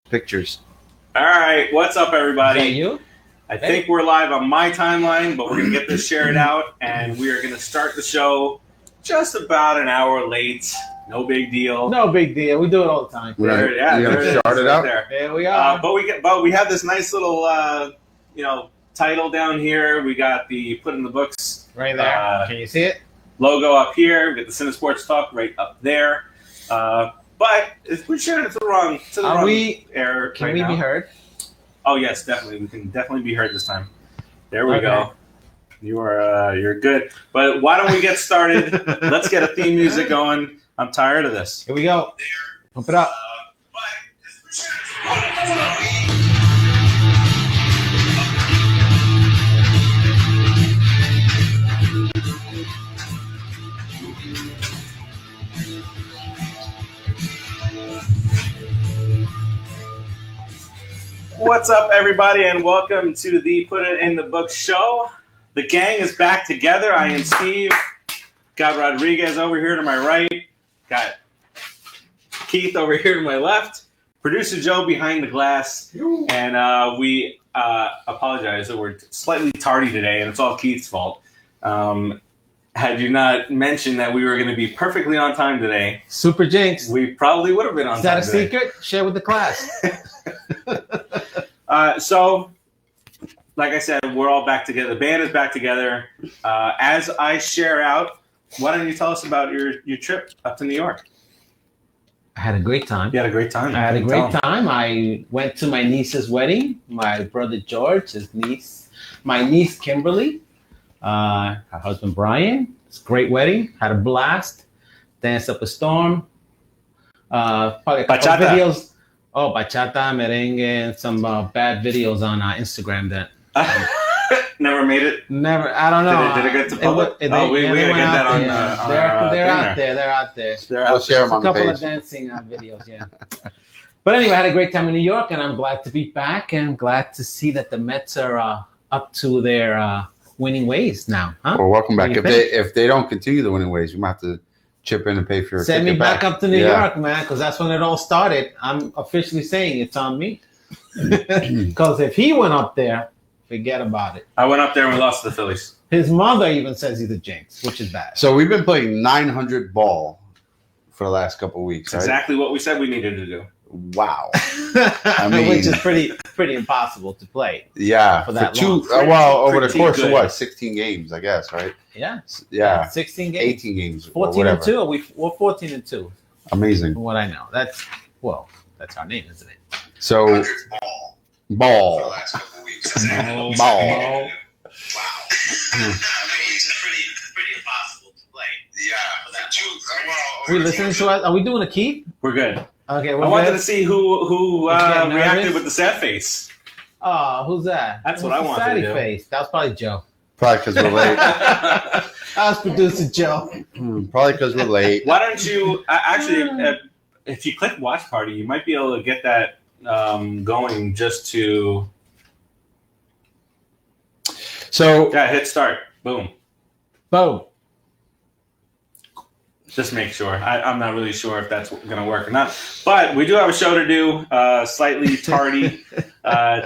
pictures. All right, what's up, everybody? Is that you? I think we're live on my timeline, but we're going to get this shared out, and we are going to start the show just about an hour late. No big deal. No big deal. We do it all the time. Right. Yeah, You're there gonna start it out? There we are. But we have this nice little title down here. We got the Put in the Books Right there. Can you see it? logo up here. We got the CineSportsTalk right up there. But we're sharing it to the wrong air. Can we be heard? Oh yes, definitely. We can definitely be heard this time. There we go. You're good. But why don't we get started? Let's get a theme music going. I'm tired of this. Here we go. Pump it up. What's up, everybody, and welcome to the Put It in the Book show. The gang is back together. I am Steve. Got Rodriguez over here to my right. Got Keith over here to my left. Producer Joe behind the glass. And we apologize that we're slightly tardy today, and it's all Keith's fault. Had you not mentioned that we were going to be perfectly on time today, Super Jinx. we probably would have been on time Is that a secret? Share with the class. So, like I said, we're all back together. The band is back together. As I share out, why don't you tell us about your trip up to New York? I had a great time. You had a great time. I had a great time. I went to my niece's wedding. My brother George, his niece, my niece Kimberly, her husband Brian. It's a great wedding. Had a blast. Danced up a storm. Probably a couple of videos. Oh, bachata, merengue, and some bad videos on Instagram that never made it. Never. I don't know. Did it get to public? We gotta get that on. They're out there. We'll share them on the a couple page. of dancing videos, yeah. But anyway, I had a great time in New York, and I'm glad to be back, and glad to see that the Mets are up to their winning ways now. Huh? Well, welcome back. If they don't continue the winning ways, you might have to chip in and pay for your Send me ticket back up to New York, man, because that's when it all started. I'm officially saying it's on me. Because if he went up there, forget about it. I went up there and we lost to the Phillies. His mother even says he's a jinx, which is bad. So we've been playing 900 ball for the last couple of weeks. That's exactly what we said we needed to do. Wow. I mean, which is pretty impossible to play. Yeah. For that long. Over the course of what? 16 games, I guess, right? Yeah. Yeah. 16 games. 18 games. 14-2. We're 14-2. Amazing. From what I know. That's our name, isn't it? So ball. Ball. Wow. I mean, it's pretty impossible to play. Yeah. Are we listening to us? Are we doing a key? We're good. Okay, I wanted to see who reacted with the sad face. Oh, who's that? That's what I wanted to do. Face? That was probably Joe. Probably because we're late. That was producer Joe. Probably because we're late. Why don't you if you click watch party, you might be able to get that going just to. So Yeah, hit start. Boom. Boom. Just make sure. I'm not really sure if that's going to work or not. But we do have a show to do. Slightly tardy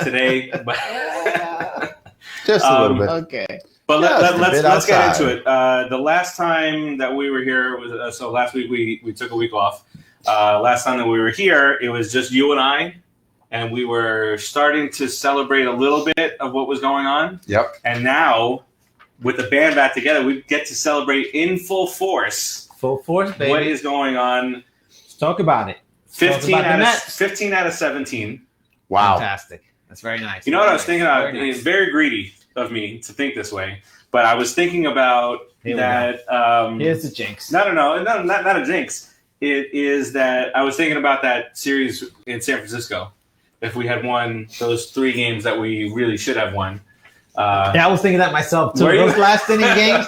today. But just a little bit. Okay. But let's get outside. into it. The last time that we were here was so last week we took a week off. Last time that we were here, it was just you and I, and we were starting to celebrate a little bit of what was going on. Yep. And now, with the band back together, we get to celebrate in full force. Full force, baby. What is going on? Let's talk about it. 15 out of 17. Wow. Fantastic. That's very nice. You know what I was thinking about? Very nice. It's very greedy of me to think this way, but I was thinking about that. Here's the jinx. No, not a jinx. It is that I was thinking about that series in San Francisco. If we had won those 3 games that we really should have won. Yeah, I was thinking that myself too. Were you? Those last inning games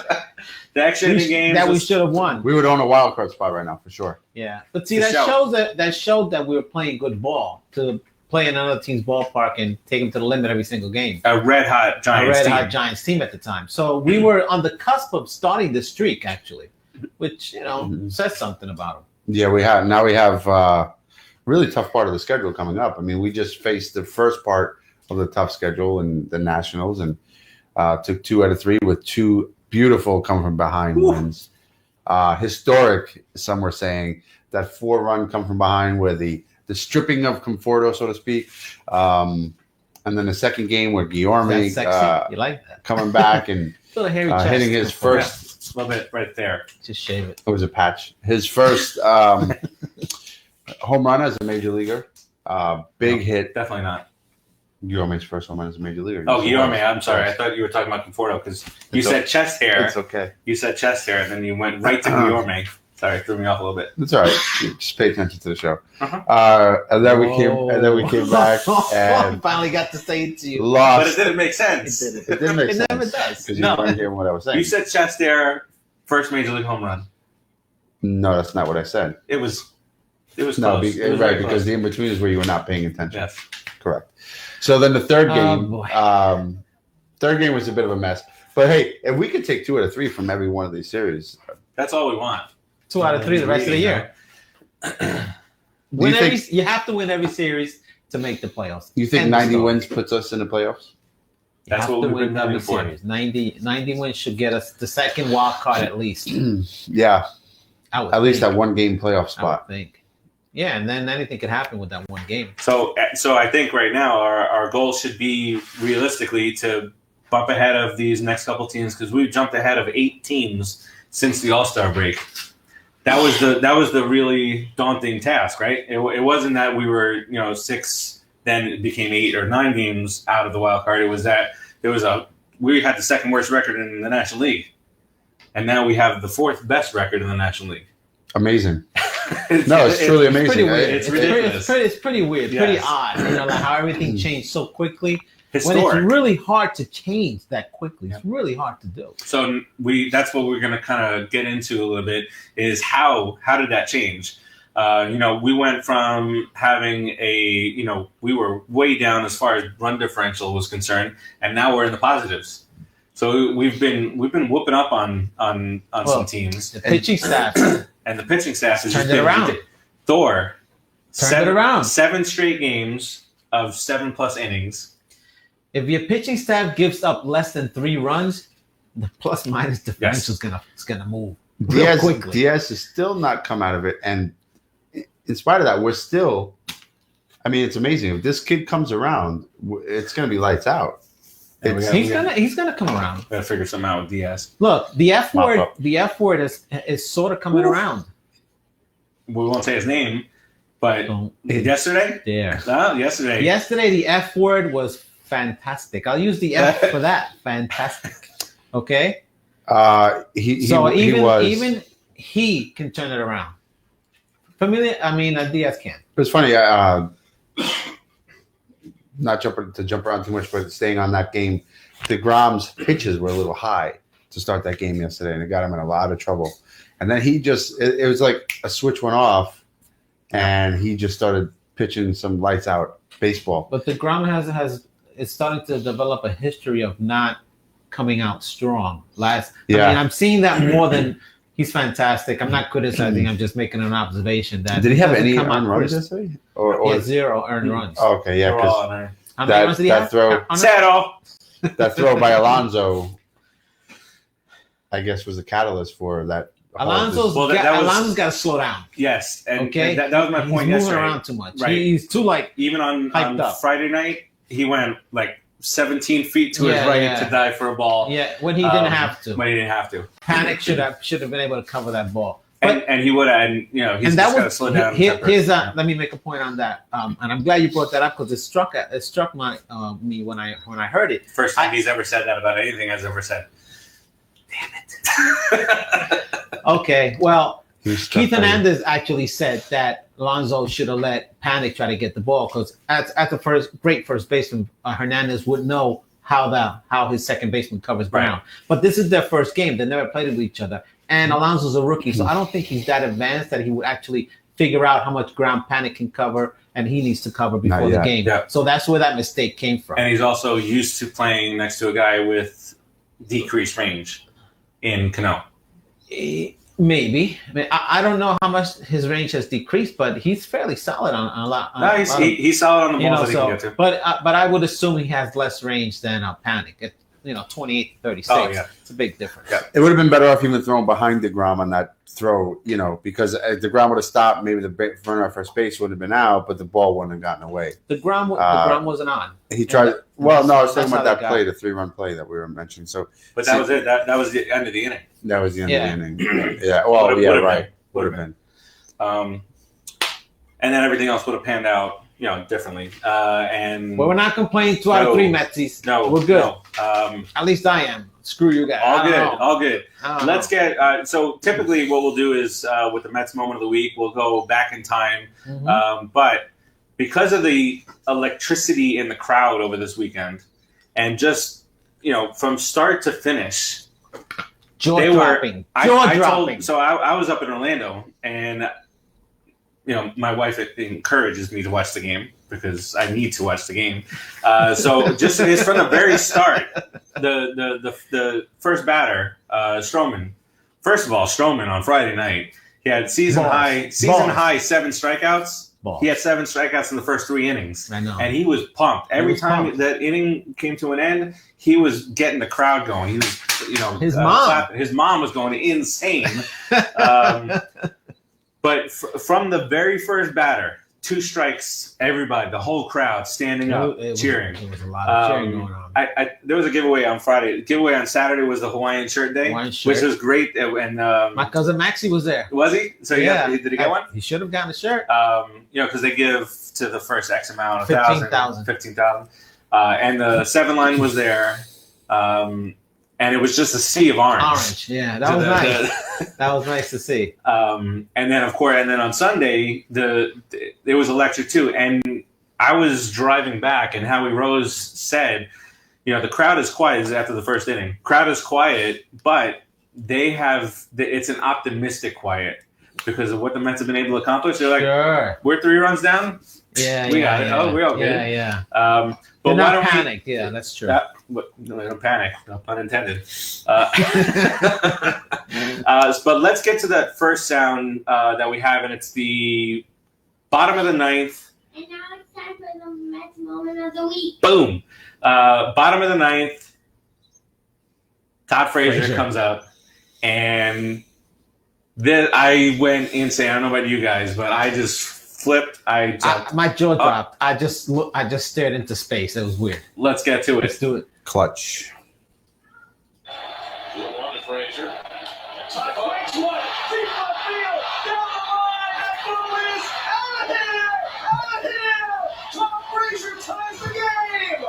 The extra inning games that we should have won. We would own a wild card spot right now for sure. Yeah, but see, that showed that we were playing good ball to play in another team's ballpark and take them to the limit every single game. A red hot Giants team at the time. So we were on the cusp of starting the streak, actually, which says something about them. Yeah, we have now. We have really tough part of the schedule coming up. I mean, we just faced the first part of the tough schedule in the Nationals and took 2 out of 3 with 2 beautiful come from behind wins. Historic, some were saying, that 4-run come from behind where the stripping of Conforto, so to speak. And then the second game where Guillorme you like that? coming back and hitting his first. A little bit right there. Just shave it. It was a patch. His first home run as a major leaguer. Big hit. Definitely not. Guillorme's first home run as a major leaguer. Oh, Guillorme. I'm sorry. I thought you were talking about Conforto because you said chest hair. It's okay. You said chest hair, and then you went right to Guillorme. Sorry, threw me off a little bit. It's all right. Just pay attention to the show. And then we came back and finally got to say it to you. Lost. But it didn't make sense. It didn't make sense. It never does. Because you weren't hearing what I was saying. You said chest hair, first major league home run. No, that's not what I said. It was close. No, It was right, very because close. the in-between is where you were not paying attention. Yes. Correct. So then the third game, boy. third game was a bit of a mess. But hey, if we could take 2 out of 3 from every one of these series, That's all we want. 2 out of 3 the rest of the year. You have to win every series to make the playoffs. You think End 90 story. wins puts us in the playoffs? You That's have what to we've win been every aiming for. series. 90 wins should get us the second wild card at least. Yeah, I would at least think. that 1 game playoff I would spot. think. Yeah, and then anything could happen with that 1 game. So I think right now our goal should be realistically to bump ahead of these next couple teams because we've jumped ahead of 8 teams since the All-Star break. That was the really daunting task, right? It wasn't that we were 6, then it became 8 or 9 games out of the wild card. It was that we had the second worst record in the National League, and now we have the 4th best record in the National League. Amazing. No, it's truly amazing. Pretty weird. It's ridiculous. It's pretty weird. Yes. Pretty odd. Like how everything changed so quickly. Historic. When it's really hard to change that quickly. It's really hard to do. So that's what we're going to kind of get into a little bit is how did that change? We went from having we were way down as far as run differential was concerned, and now we're in the positives. So we've been whooping up on some teams. The pitching staff And the pitching staff has turned just it around. Thor Turned it around. 7 straight games of 7+ innings. If your pitching staff gives up less than 3 runs, the plus minus differential is gonna move real quickly. Diaz has still not come out of it, and in spite of that, we're still. I mean, it's amazing. If this kid comes around, it's going to be lights out. He's gonna come around. Gotta figure something out with Diaz. Look, the F word is sort of coming around. We won't say his name, but Don't. yesterday. There. Yesterday. Yesterday, the F word was fantastic. I'll use the F for that. Fantastic. Okay. Even he can turn it around. Diaz can. It was funny. Not to jump around too much, but staying on that game, DeGrom's pitches were a little high to start that game yesterday, and it got him in a lot of trouble. And then it was like a switch went off, and he just started pitching some lights out baseball. But DeGrom is starting to develop a history of not coming out strong. I'm seeing that more than he's fantastic. I'm not criticizing. I'm just making an observation that. Did he have any earned runs yesterday? He had 0 earned runs. Oh, okay, yeah, because how many runs did he have? Settle. That throw by Alonso, I guess, was the catalyst for that. Alonso's got to slow down. Yes, and okay. And that was my point He's yesterday. moving around too much. Right. He's too even on Friday night, he went like 17 feet to his right to dive for a ball. Yeah, when he didn't have to. When he didn't have to. Panik should have been able to cover that ball. And he would have, he's just got to slow down. Let me make a point on that, and I'm glad you brought that up because it struck me when I heard it. First time he's ever said that about anything I've ever said. Damn it. Okay, well, Keith Hernandez actually said that Alonso should have let Panik try to get the ball because at the great first baseman, Hernandez would know how his second baseman covers ground. But this is their first game; they never played with each other. And Alonso's a rookie, so I don't think he's that advanced that he would actually figure out how much ground Panik can cover and he needs to cover before the game. Yeah. So that's where that mistake came from. And he's also used to playing next to a guy with decreased range in Cano. Maybe. I mean, I don't know how much his range has decreased, but he's fairly solid on a lot. He's solid on the balls that he can get to. But I would assume he has less range than Panik. 28 to 36. Oh, yeah. It's a big difference. Yeah. It would have been better off even throwing behind DeGrom on that throw, because DeGrom would have stopped. Maybe the runner at first base would have been out, but the ball wouldn't have gotten away. DeGrom wasn't on. He tried. Well, no, I was talking about that play, the 3-run play that we were mentioning. So, but that was it. That was the end of the inning. That was the end of the inning. Yeah. Well, right. Would have been. And then everything else would have panned out, differently. And we're not complaining 2 out of 3 Metsies. No, we're good. No. At least I am. Screw you guys. All good. Let's get. So typically, what we'll do is with the Mets moment of the week, we'll go back in time. Mm-hmm. But because of the electricity in the crowd over this weekend, and just from start to finish, jaw dropping. So I was up in Orlando, and my wife encourages me to watch the game because I need to watch the game. So just it's from the very start. The first batter, Stroman. First of all, Stroman on Friday night, he had season high 7 strikeouts. He had 7 strikeouts in the first 3 innings. I know. And he was pumped. Every time that inning came to an end, he was getting the crowd going. He was, his mom. Clapping. His mom was going insane. But from the very first batter, 2 strikes, everybody, the whole crowd standing up, cheering. There was a lot of cheering going on. There was a giveaway on Friday. The giveaway on Saturday was the Hawaiian shirt day, which was great. And my cousin Maxie was there. Was he? So did he get one? He should have gotten a shirt. Because they give to the first X amount of 15,000. And the 7 line was there. And it was just a sea of orange. Orange, yeah, that was nice. That was nice to see. And then on Sunday, it was electric too. And I was driving back, and Howie Rose said, the crowd is quiet. This is after the first inning. Crowd is quiet, but it's an optimistic quiet because of what the Mets have been able to accomplish. They're like, we're 3 runs down. Yeah, we got it. Oh, we're all good. Yeah. But why don't panic? Yeah, that's true. Don't panic. No pun intended. But let's get to that first sound that we have, and it's the bottom of the 9th. And now it's time for the Mets moment of the week. Boom. Bottom of the 9th. Todd Frazier comes up, and then I went insane. I don't know about you guys, but I just flipped. I jumped. My jaw dropped. I just stared into space. It was weird. Let's get to it. Let's do it. Clutch. Frazier. Takes one. Deep left field. Down the line. That ball is out of here. Out of here. Tom Frazier ties the game.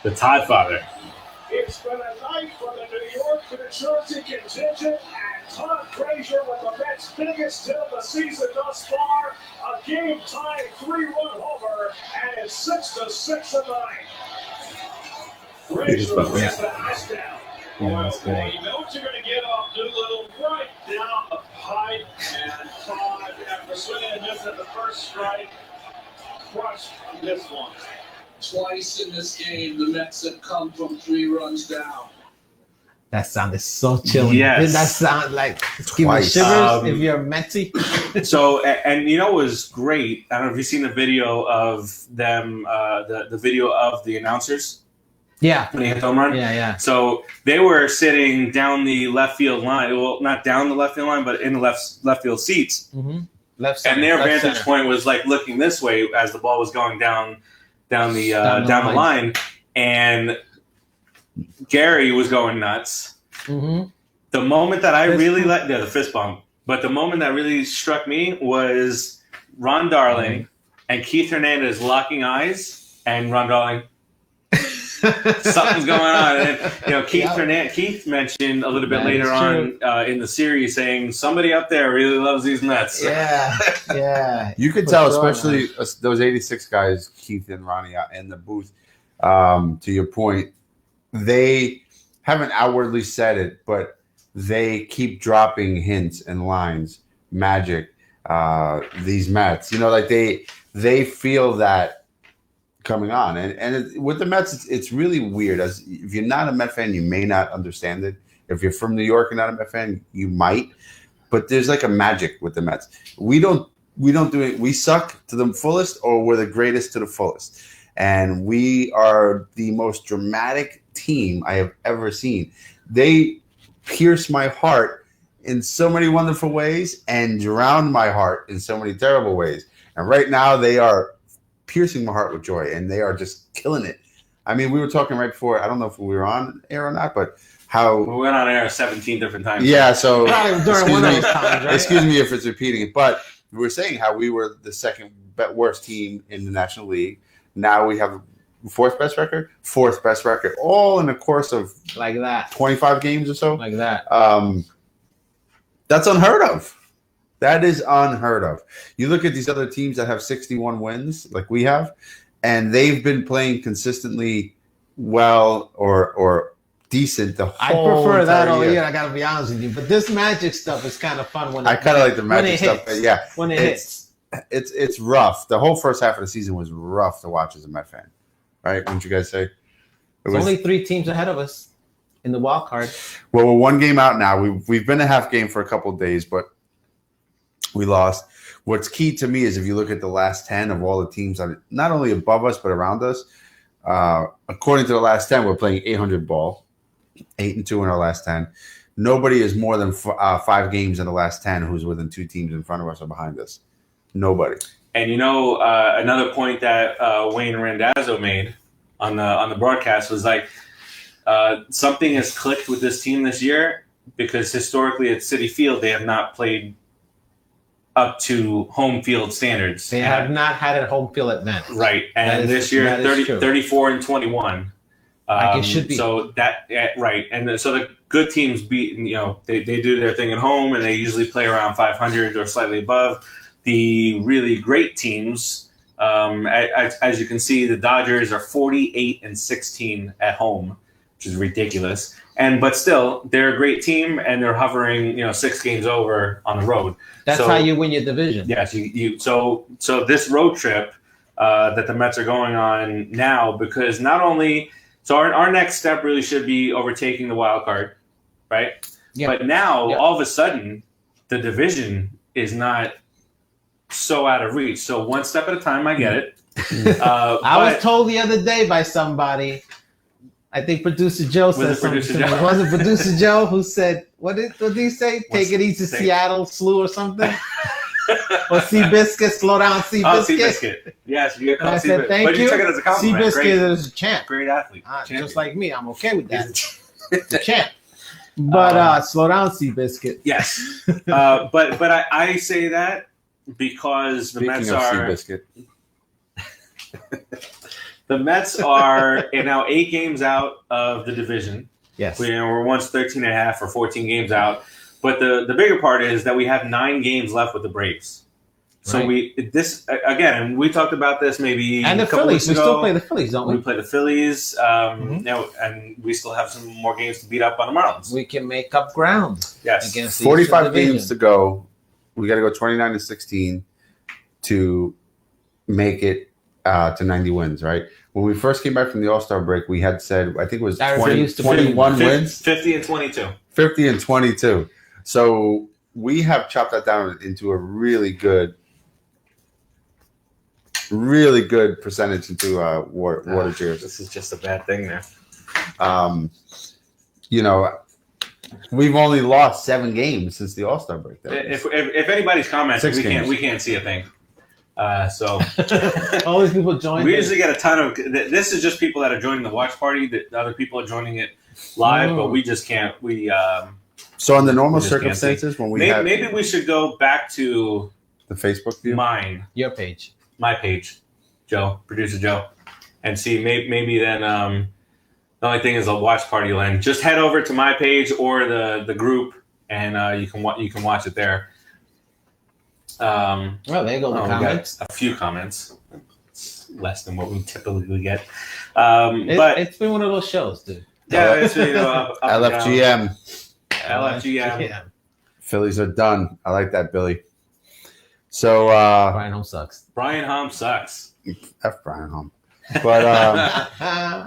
The Todd Father. It's been a night for the New York to New Jersey contingent, and Todd Frazier with the Mets' biggest hit of the season thus far, a game-tying 3-run homer, and it's 6-6 in the ninth. Frazier brings the house down. Yeah, that's great. You know what you're going to get off Doolittle right down the pipe, and Todd, after swinging and missing at the first strike, crushed on this one. Twice in this game, the Mets have come from 3 runs down. That sounded so chilling. Yes. Didn't that sound like giving shivers if you're a Metsy? So, and what was great, I don't know if you've seen the video of them, the video of the announcers. Yeah. When they hit the home run. Yeah. So they were sitting down the left field line. Well, not down the left field line, but in the left field seats. Mm-hmm. Left center. And their vantage point was like looking this way as the ball was going down the line, and Gary was going nuts. Mm-hmm. The moment that I really liked, the fist bump, but the moment that really struck me was Ron Darling and Keith Hernandez locking eyes, and Ron Darling, something's going on. And Keith mentioned a little bit later on in the series saying somebody up there really loves these Mets. Yeah. You could tell, especially those 86 guys, Keith and Ronnie in the booth, to your point, they haven't outwardly said it, but they keep dropping hints and lines magic. These Mets, like they feel that coming on, and with the Mets, it's really weird. As if you're not a Met fan, you may not understand it. If you're from New York and not a Met fan, you might. But there's like a magic with the Mets. We don't do it. We suck to the fullest, or we're the greatest to the fullest. And we are the most dramatic team I have ever seen. They pierce my heart in so many wonderful ways and drown my heart in so many terrible ways. And right now they are piercing my heart with joy, and they are just killing it. I mean, we were talking right before. I don't know if we were on air or not, but how we went on air 17 different times. Yeah, so during one of those times, right? Excuse me if it's repeating it, but we were saying how we were the second worst team in the National League. Now we have fourth best record, all in the course of like that 25 games or so. Like that. That's unheard of. That is unheard of. You look at these other teams that have 61 wins, like we have, and they've been playing consistently well or decent the whole I prefer that all year. year. I got to be honest with you, but this magic stuff is kind of fun when I kind of like the magic stuff. Hits. Yeah, when it hits. It's rough. The whole first half of the season was rough to watch as a Met fan, right? Wouldn't you guys say? There's only 3 teams ahead of us in the wild card. Well, we're 1 game out now. We've been a half game for a couple of days, but we lost. What's key to me is if you look at the last 10 of all the teams that are not only above us but around us, according to the last 10, we're playing 800 ball, 8-2 in our last 10. Nobody is more than 5 games in the last 10 who's within 2 teams in front of us or behind us. Nobody. And another point that Wayne Randazzo made on the broadcast was like something has clicked with this team this year, because historically at Citi Field they have not played up to home field standards. They have not had a home field advantage. Right. And this year 34-21. Like it should be. So that right. And so the good teams beat, they do their thing at home, and they usually play around 500 or slightly above. The really great teams, as you can see, the Dodgers are 48-16 at home, which is ridiculous. But still, they're a great team, and they're hovering, 6 games over on the road. That's how you win your division. Yes, so this road trip that the Mets are going on now, because not only our next step really should be overtaking the wild card, right? Yeah. But now all of a sudden, the division is not so out of reach. So 1 step at a time, I get it. I was told the other day by somebody, I think producer Joe said something. Was it producer Joe who said, what did he say? Take it easy, Seattle Slew or something? Or Seabiscuit, slow down Seabiscuit. Oh, Seabiscuit. Yes, you get called Seabiscuit. Thank but you took it as a compliment. Seabiscuit is a champ. Great athlete. Just like me. I'm okay with that. The champ. But slow down Seabiscuit. Yes. But I say that because the Mets are the Mets are now 8 games out of the division. Yes. We're once 13.5 or 14 games out. But the bigger part is that we have 9 games left with the Braves. So right. And we talked about this maybe and the a couple Phillies. weeks ago. We still play the Phillies, don't we? We play the Phillies, and we still have some more games to beat up on the Marlins. We can make up ground. Yes. Against 45 games to go. We got to go 29-16 to make it to 90 wins, right? When we first came back from the All-Star break, we had said, I think it was 21 wins. 50-22. 50-22. So we have chopped that down into a really good percentage into water cheers. This is just a bad thing there. We've only lost 7 games since the All-Star break. If anybody's commenting, we can't see a thing. So all these people join. We usually get a ton of. This is just people that are joining the watch party. That other people are joining it live, but we just can't. So in the normal circumstances, when maybe we should go back to the Facebook view, your page, my page, producer Joe, and see maybe then the only thing is a watch party will end. Just head over to my page or the group, and you can watch it there. Well, there you go. The comments. A few comments. It's less than what we typically get. But it's been one of those shows, dude. Yeah, it's been LFGM. LFGM. Phillies are done. I like that, Billy. So Brian Home sucks. Brian Hom sucks. F Brian Home. But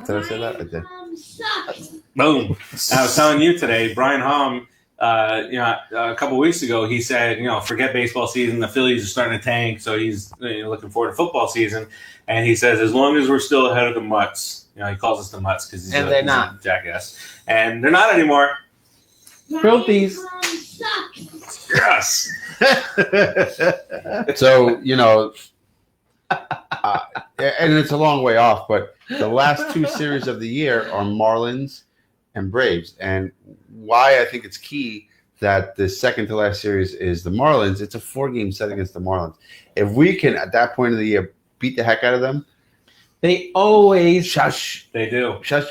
did I say that? I did. Sucks. Boom. I was telling you today, Brian Hom, a couple weeks ago, he said, forget baseball season. The Phillies are starting to tank, so he's looking forward to football season. And he says, as long as we're still ahead of the Mutts, he calls us the Mutts because he's they're not a jackass, and they're not anymore. Filthies. Sucks. Yes. So and it's a long way off, but the last two series of the year are Marlins and Braves. And why I think it's key that the second to last series is the Marlins, it's a 4-game set against the Marlins. If we can, at that point of the year, beat the heck out of them. They always Shush. They do. Shush.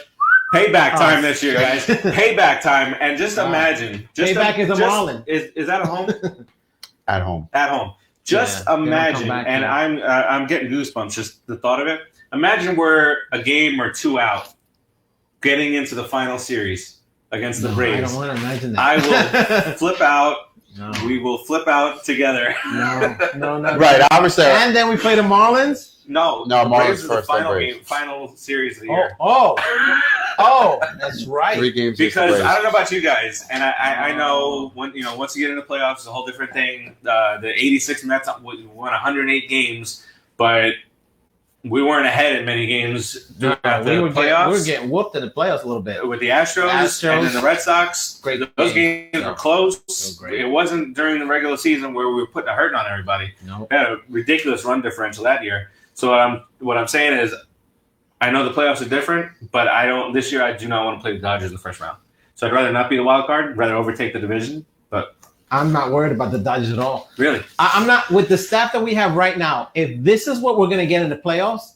Payback time this year, guys. Payback time. And just imagine. Payback is a Marlin. Is that at home? At home. At home. Just imagine, and here. I'm getting goosebumps just the thought of it. Imagine we're a game or two out, getting into the final series against the Braves. I don't want to imagine that. I will flip out. No. We will flip out together. No. Right, obviously. And then we play the Marlins. No, No, the Marlins Braves are the first, then final Braves. game, final series of the year. Oh, that's right. 3 games. against the Because Braves. I don't know about you guys, and I know when once you get into the playoffs, it's a whole different thing. The '86 Mets won 108 games, but we weren't ahead in many games throughout we the were playoffs. getting whooped in the playoffs a little bit. With the Astros and then the Red Sox. Great Those game. games were close. So great. It wasn't during the regular season where we were putting a hurting on everybody. No. We had a ridiculous run differential that year. So what I'm saying is, I know the playoffs are different, but this year I do not want to play the Dodgers in the first round. So I'd rather not be the wild card, rather overtake the division. But I'm not worried about the Dodgers at all. really, I'm not with the staff that we have right now. If this is what we're going to get in the playoffs,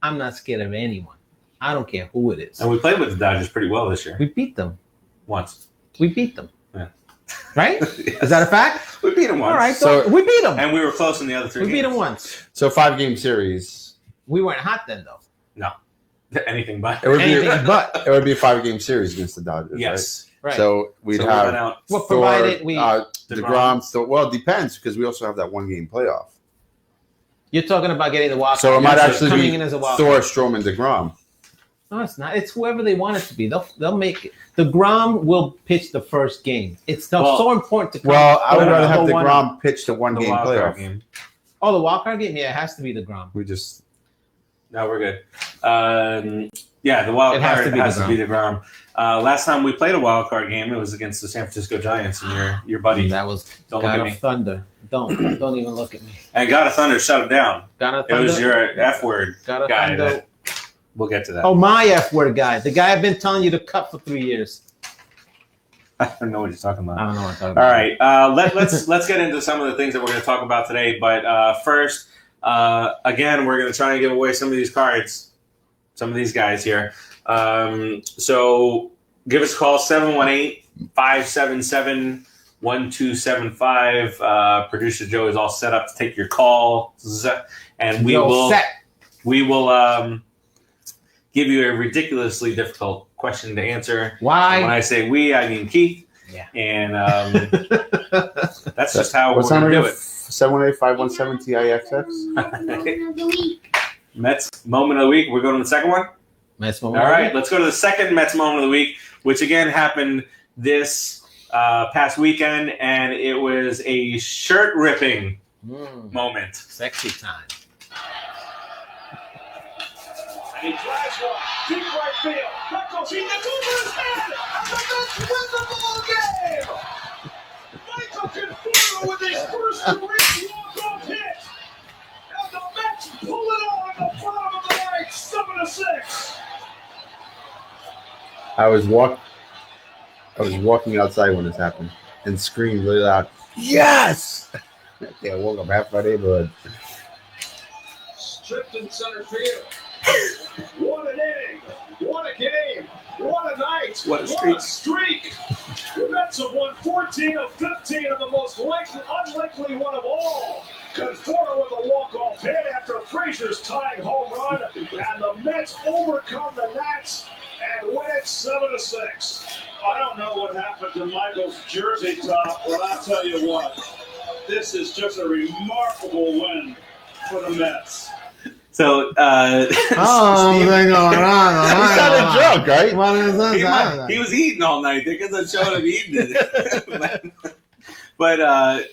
I'm not scared of anyone. I don't care who it is. and we played with the Dodgers pretty well this year. We beat them. Once. We beat them. Yeah. Right? Yes. Is that a fact? We beat them once. All right. So- So we beat them. And we were close in the other 3 We games. beat them once. So 5-game series. We weren't hot then, though. No. Anything but. It would be Anything but. it would be a 5-game series against the Dodgers. Yes. Right? Right. So we'd So we went have out. Well, Thor, provided we. DeGrom. So well, it depends because we also have that 1-game playoff. You're talking about getting the wild So it card. might Yes, actually coming be in as a wild Thor, card. Stroman, DeGrom. No, it's not. It's whoever they want it to be. They'll make it. The Grom will pitch the first game. It's so important to come. Well, I would rather have go one- DeGrom pitch the The 1-game wild card playoff. game. Oh, the wild card game? Yeah, it has to be the Grom. We just No, we're good. The wild It has card to be has to DeGrom. be DeGrom. Last time we played a wild card game, it was against the San Francisco Giants and your buddy. That was Don't look God at of me. Thunder. Don't even look at me. And God of Thunder shut him down. God of It Thunder. was your F word God of guy. Thunder. That, we'll get to that. Oh, my F word guy. The guy I've been telling you to cut for 3 years. I don't know what you're talking I about. don't know what I'm talking All about. right, let's get into some of the things that we're going to talk about today. But first, again, we're going to try and give away some of these cards, some of these guys here. So give us a call, 718-577-1275. Producer Joe is all set up to take your calls, and we will give you a ridiculously difficult question to answer. Why? When I say we, I mean Keith. Yeah. And that's just how we're what's going to do it? it. 718-517-TIXX. Moment of the week. Mets moment of the week. We're going to the second one. Mets All moment. right, let's go to the second Mets moment of the week, which again happened this past weekend, and it was a shirt-ripping moment. Sexy time. And he drives one, deep right field. That goes, he gets over his head, and the Mets win the ball game. Michael Conforto with his first career walk-off hit. And the Mets pull it on the bottom of the ninth, 7-6. I was walking outside when this happened and screamed really loud, "Yes!" I woke up half my neighborhood. Stripped in center field. What an inning, what a game, what a night, What a streak. The Mets have won 14 of 15 of the most unlikely one of all. Conforto with a walk-off hit after Frazier's tying home run, and the Mets overcome the Gnats and win it 7-6. A I don't know what happened to Michael's jersey top, but I'll tell you what. This is just a remarkable win for the Mets. So, Oh, Steve- what's going on? He's kind of drunk, right? What is this? he was eating all night. They could have shown him eating it. But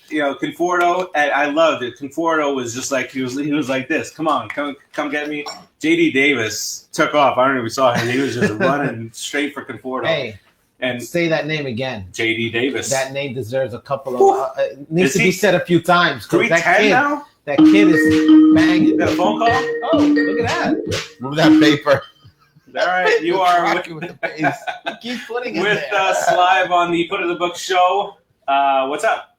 Conforto, I loved it. Conforto was just like he was like this. Come on, come get me. JD Davis took off. I don't know if we saw him. He was just running straight for Conforto. Hey, and say that name again. JD Davis. That name deserves a couple of. Needs to be said a few times. 310 now. That kid is banging. You got a phone call? Oh, look at that. Move that paper. All right, you are with the face. Keep putting it with there. us live on the Put in the Book show. What's up?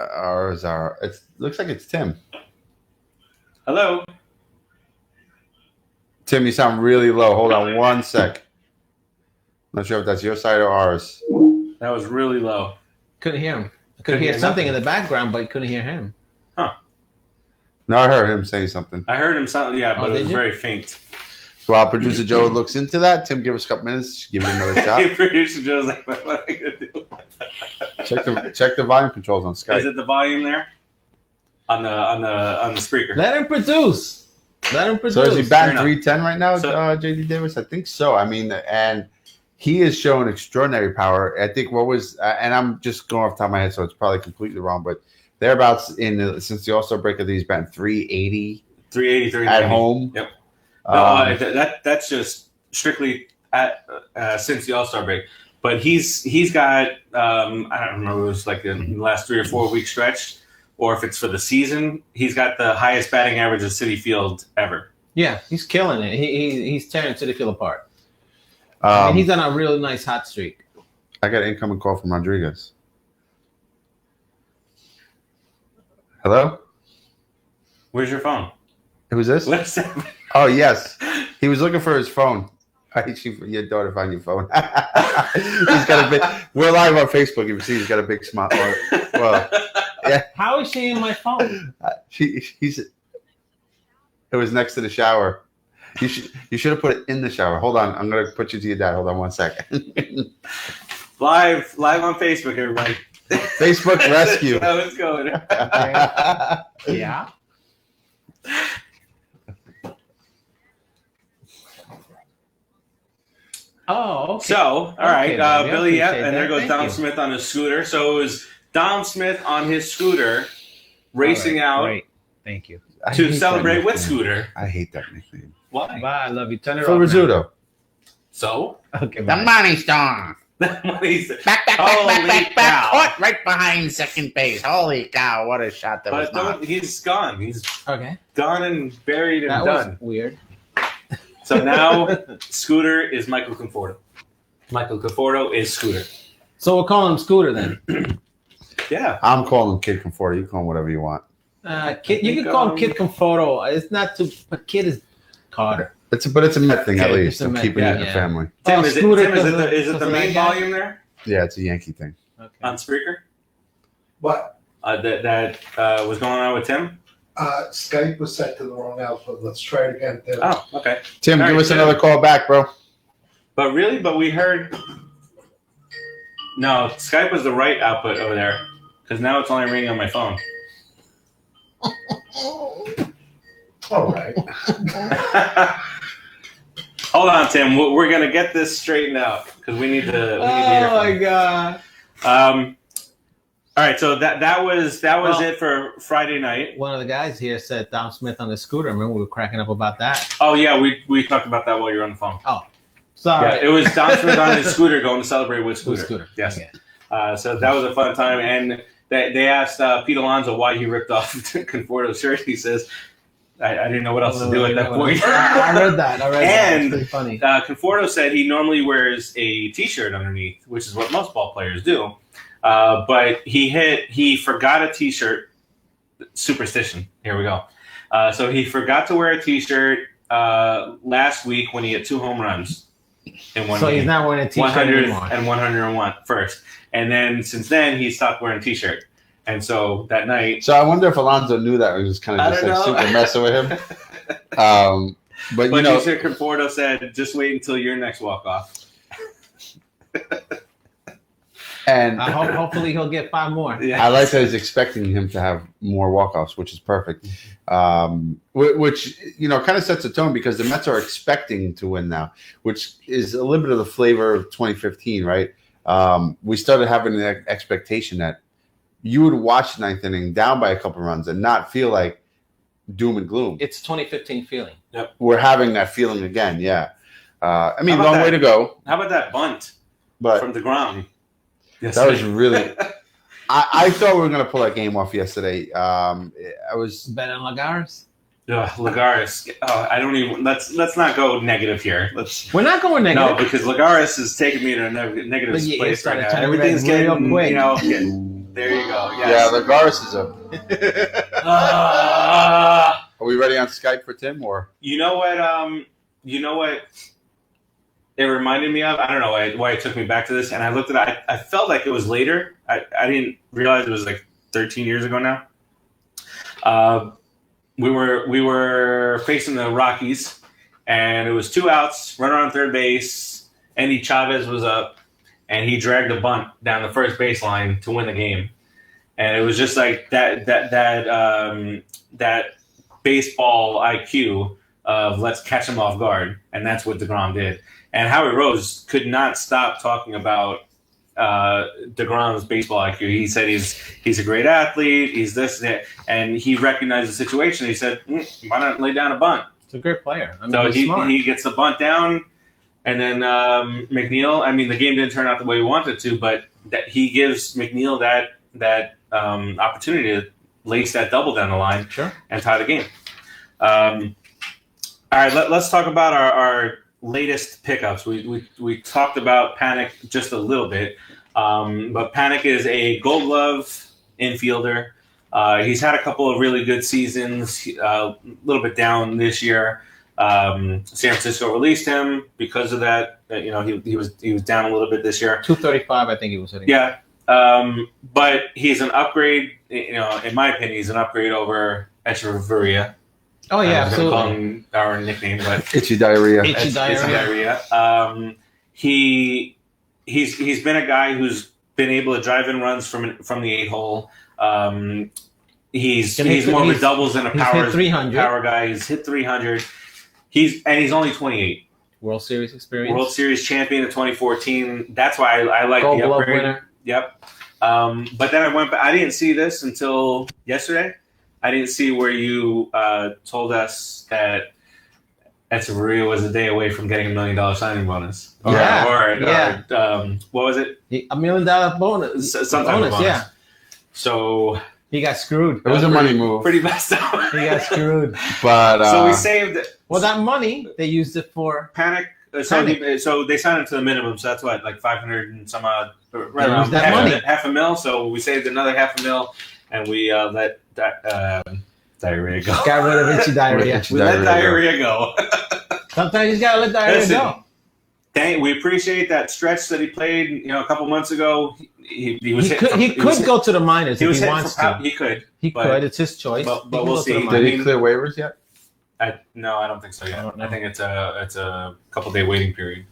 It looks like it's Tim. Hello. Tim, you sound really low. Hold on one sec. Not sure if that's your side or ours. That was really low. Couldn't hear him. I could hear something in the background, but couldn't hear him. Huh. No, I heard him say something. I heard him sound, but it was very faint. While producer Joe looks into that, Tim, give us a couple minutes. Give it another shot. Producer Joe's like, what am I going to do? Check the volume controls on Skype. Is it the volume there? On the Spreaker. Let him produce. Let him produce. So is he batting Fair enough. 310 right now, So- JD Davis? I think so. I mean, and he is showing extraordinary power. I think and I'm just going off the top of my head, so it's probably completely wrong, but thereabouts since the All-Star break, he's batting 380 at home. Yep. No, that's just strictly since the All-Star break. But he's got I don't remember, it was like in the last 3 or 4 week stretch, or if it's for the season, he's got the highest batting average at Citi Field ever. Yeah, he's killing it. He's tearing Citi Field apart. And he's on a really nice hot streak. I got an incoming call from Rodriguez. Hello? Where's your phone? Who's this? What's that? Oh, yes. He was looking for his phone. Your daughter found your phone. He's got a big. We're live on Facebook. You can see he's got a big smile. Well, yeah. How is she in my phone? He's. It was next to the shower. You should have put it in the shower. Hold on, I'm gonna put you to your dad. Hold on 1 second. Live on Facebook, everybody. Facebook rescue. How it's going? Yeah. Oh, okay. So, all right, Okay, baby, I Billy, yep, appreciate and there that. goes Thank Dom you. Smith on his scooter. So it was Dom Smith on his scooter racing out Great. Thank you. I to hate celebrate that with nickname. Scooter. I hate that nickname. Why? Bye. I love you. Turn it For off. Rizzuto. So? now. Okay, The bye. money star. He's- Back, Holy cow. caught right behind second base. Holy cow, what a shot that was but not. he's gone. He's Okay. gone and buried and That done. was weird. So now Scooter is Michael Conforto. Michael Conforto is Scooter. So we'll call him Scooter then. Yeah. I'm calling him Kid Conforto. You call him whatever you want. Kid, you can call him Kid Conforto. It's not too, but Kid is Carter. It's a Met thing at Okay, least. it's a I'm Met, keeping it in the yeah. family. Tim, Oh, is Scooter it because the of that main guy? volume there Yeah, it's a Yankee thing. Okay. on Spreaker? What? That was going on with Tim? Skype was set to the wrong output. Let's try it again. Tim. Oh, okay. Tim, All give right, us Tim. another call back, bro. But we heard. No, Skype was the right output over there because now it's only ringing on my phone. All right. Hold on, Tim. We're gonna get this straightened out because we need to. hear Oh my from you. God. All right, so that was Well- it for Friday night. One of the guys here said Dom Smith on the scooter. Remember we were cracking up about that. Oh yeah, we talked about that while you were on the phone. Sorry. Yeah, it was Don Smith on his scooter going to celebrate with Scooter. Scooter. Yes. Okay. So that was a fun time, and they asked Pete Alonso why he ripped off Conforto's shirt. He says, "I didn't know what else to do at that point." I read that. And- It's pretty funny. Conforto said he normally wears a T-shirt underneath, which is what most ball players do. But he forgot a T-shirt. Superstition. Here we go. So he forgot to wear a T-shirt last week when he hit 2 home runs in one So game. he's not wearing a T-shirt 100 anymore. and 101 first. And then since then, he stopped wearing a T-shirt. And so that night, So I wonder if Alonso knew that or was kind I of just don't like know. super messing with him. But But Mr. Conforto said, just wait until your next walk-off. and Hopefully he'll get 5 more. Yeah. I like that he's expecting him to have more walk-offs, which is perfect. Which kind of sets a tone because the Mets are expecting to win now, which is a little bit of the flavor of 2015, right? We started having an expectation that you would watch the 9th inning down by a couple runs and not feel like doom and gloom. It's 2015 feeling. Yep. We're having that feeling again, yeah. How long about way to go. How about that bunt But from DeGrom? that was really I thought we were going to pull that game off yesterday. I was better than Lagares. Lagares. I don't even. Let's not go negative here. We're not going negative. No, because Lagares is taking me to a negative place right now. Everything's getting quick. There you go. Yes. Yeah, Lagares is up. Are we ready on Skype for Tim or? You know what? It reminded me of. I don't know why it took me back to this, and I looked at it. I felt like it was later. I didn't realize it was like 13 years ago now. We were facing the Rockies, and it was 2 outs, runner on third base. Andy Chavez was up, and he dragged a bunt down the first baseline to win the game. And it was just like that baseball IQ of let's catch him off guard, and that's what DeGrom did. And Howie Rose could not stop talking about DeGrom's baseball IQ. He said he's a great athlete. He's this and he recognized the situation. He said, "Why not lay down a bunt?" It's a great player. So he gets the bunt down, and then McNeil. I mean, the game didn't turn out the way we wanted to, but that he gives McNeil that opportunity to lace that double down the line, and tie the game. All right, let's talk about our latest pickups. We talked about Panik just a little bit, but Panik is a Gold Glove infielder. He's had a couple of really good seasons. A little bit down this year. San Francisco released him because of that. He was down a little bit this year. 235, I think he was hitting. Yeah, but he's an upgrade. In my opinion, he's an upgrade over Echeverria. Oh yeah, absolutely. Call him our nickname, but Itchy Diarrhea. Itchy Diarrhea. He's been a guy who's been able to drive in runs from the 8-hole. He's more of a doubles than a power guy. He's hit 300. He's only 28. World Series experience. World Series champion in 2014. That's why I like Gold the Glove upgrade. winner. Yep. But then I went back. I didn't see this until yesterday. I didn't see where you told us that Echeverria was a day away from getting $1 million signing bonus. Or what was it? $1 million bonus. Some type of bonus. Yeah. So he got screwed. It was a money move. Pretty messed up. He got screwed. But so we saved it. Well, that money they used it for Panik. So they signed him to the minimum. So that's what, like 500 and some odd. Right around that money. $500,000. So we saved another $500,000, and we let diarrhea go. Got rid of Itchy Diarrhea. We let diarrhea go. Sometimes you gotta let diarrhea go. We appreciate that stretch that he played. A couple months ago, he could go to the minors if he wants to. He could. It's his choice. But we'll see. Did he clear waivers yet? No, I don't think so yet. I think it's a couple day waiting period.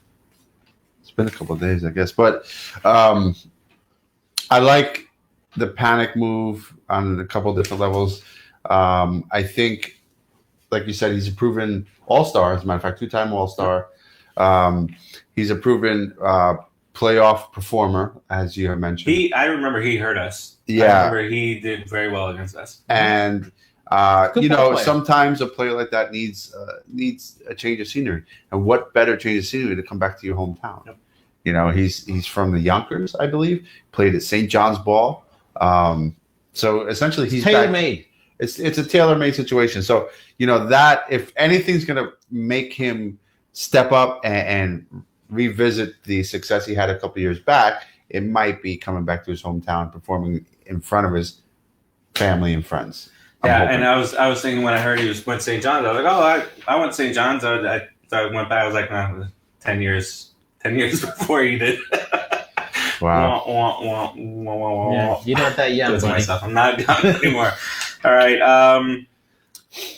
It's been a couple of days, I guess. But I like the Panik move on a couple of different levels. I think, like you said, he's a proven all-star. As a matter of fact, 2-time all-star. He's a proven playoff performer, as you have mentioned. I remember he hurt us. Yeah. I remember he did very well against us. And sometimes a player like that needs a change of scenery. And what better change of scenery to come back to your hometown? Yep. He's from the Yonkers, I believe. Played at St. John's Ball. So essentially, he's tailor-made. It's a tailor-made situation. So that if anything's going to make him step up and revisit the success he had a couple years back, it might be coming back to his hometown, performing in front of his family and friends. And I was thinking when I heard he went to St. John's, I was like, I went to St. John's. I went back. I was like, nah, 10 years before he did. Wow. You're not that young, buddy. I'm not young anymore. All right.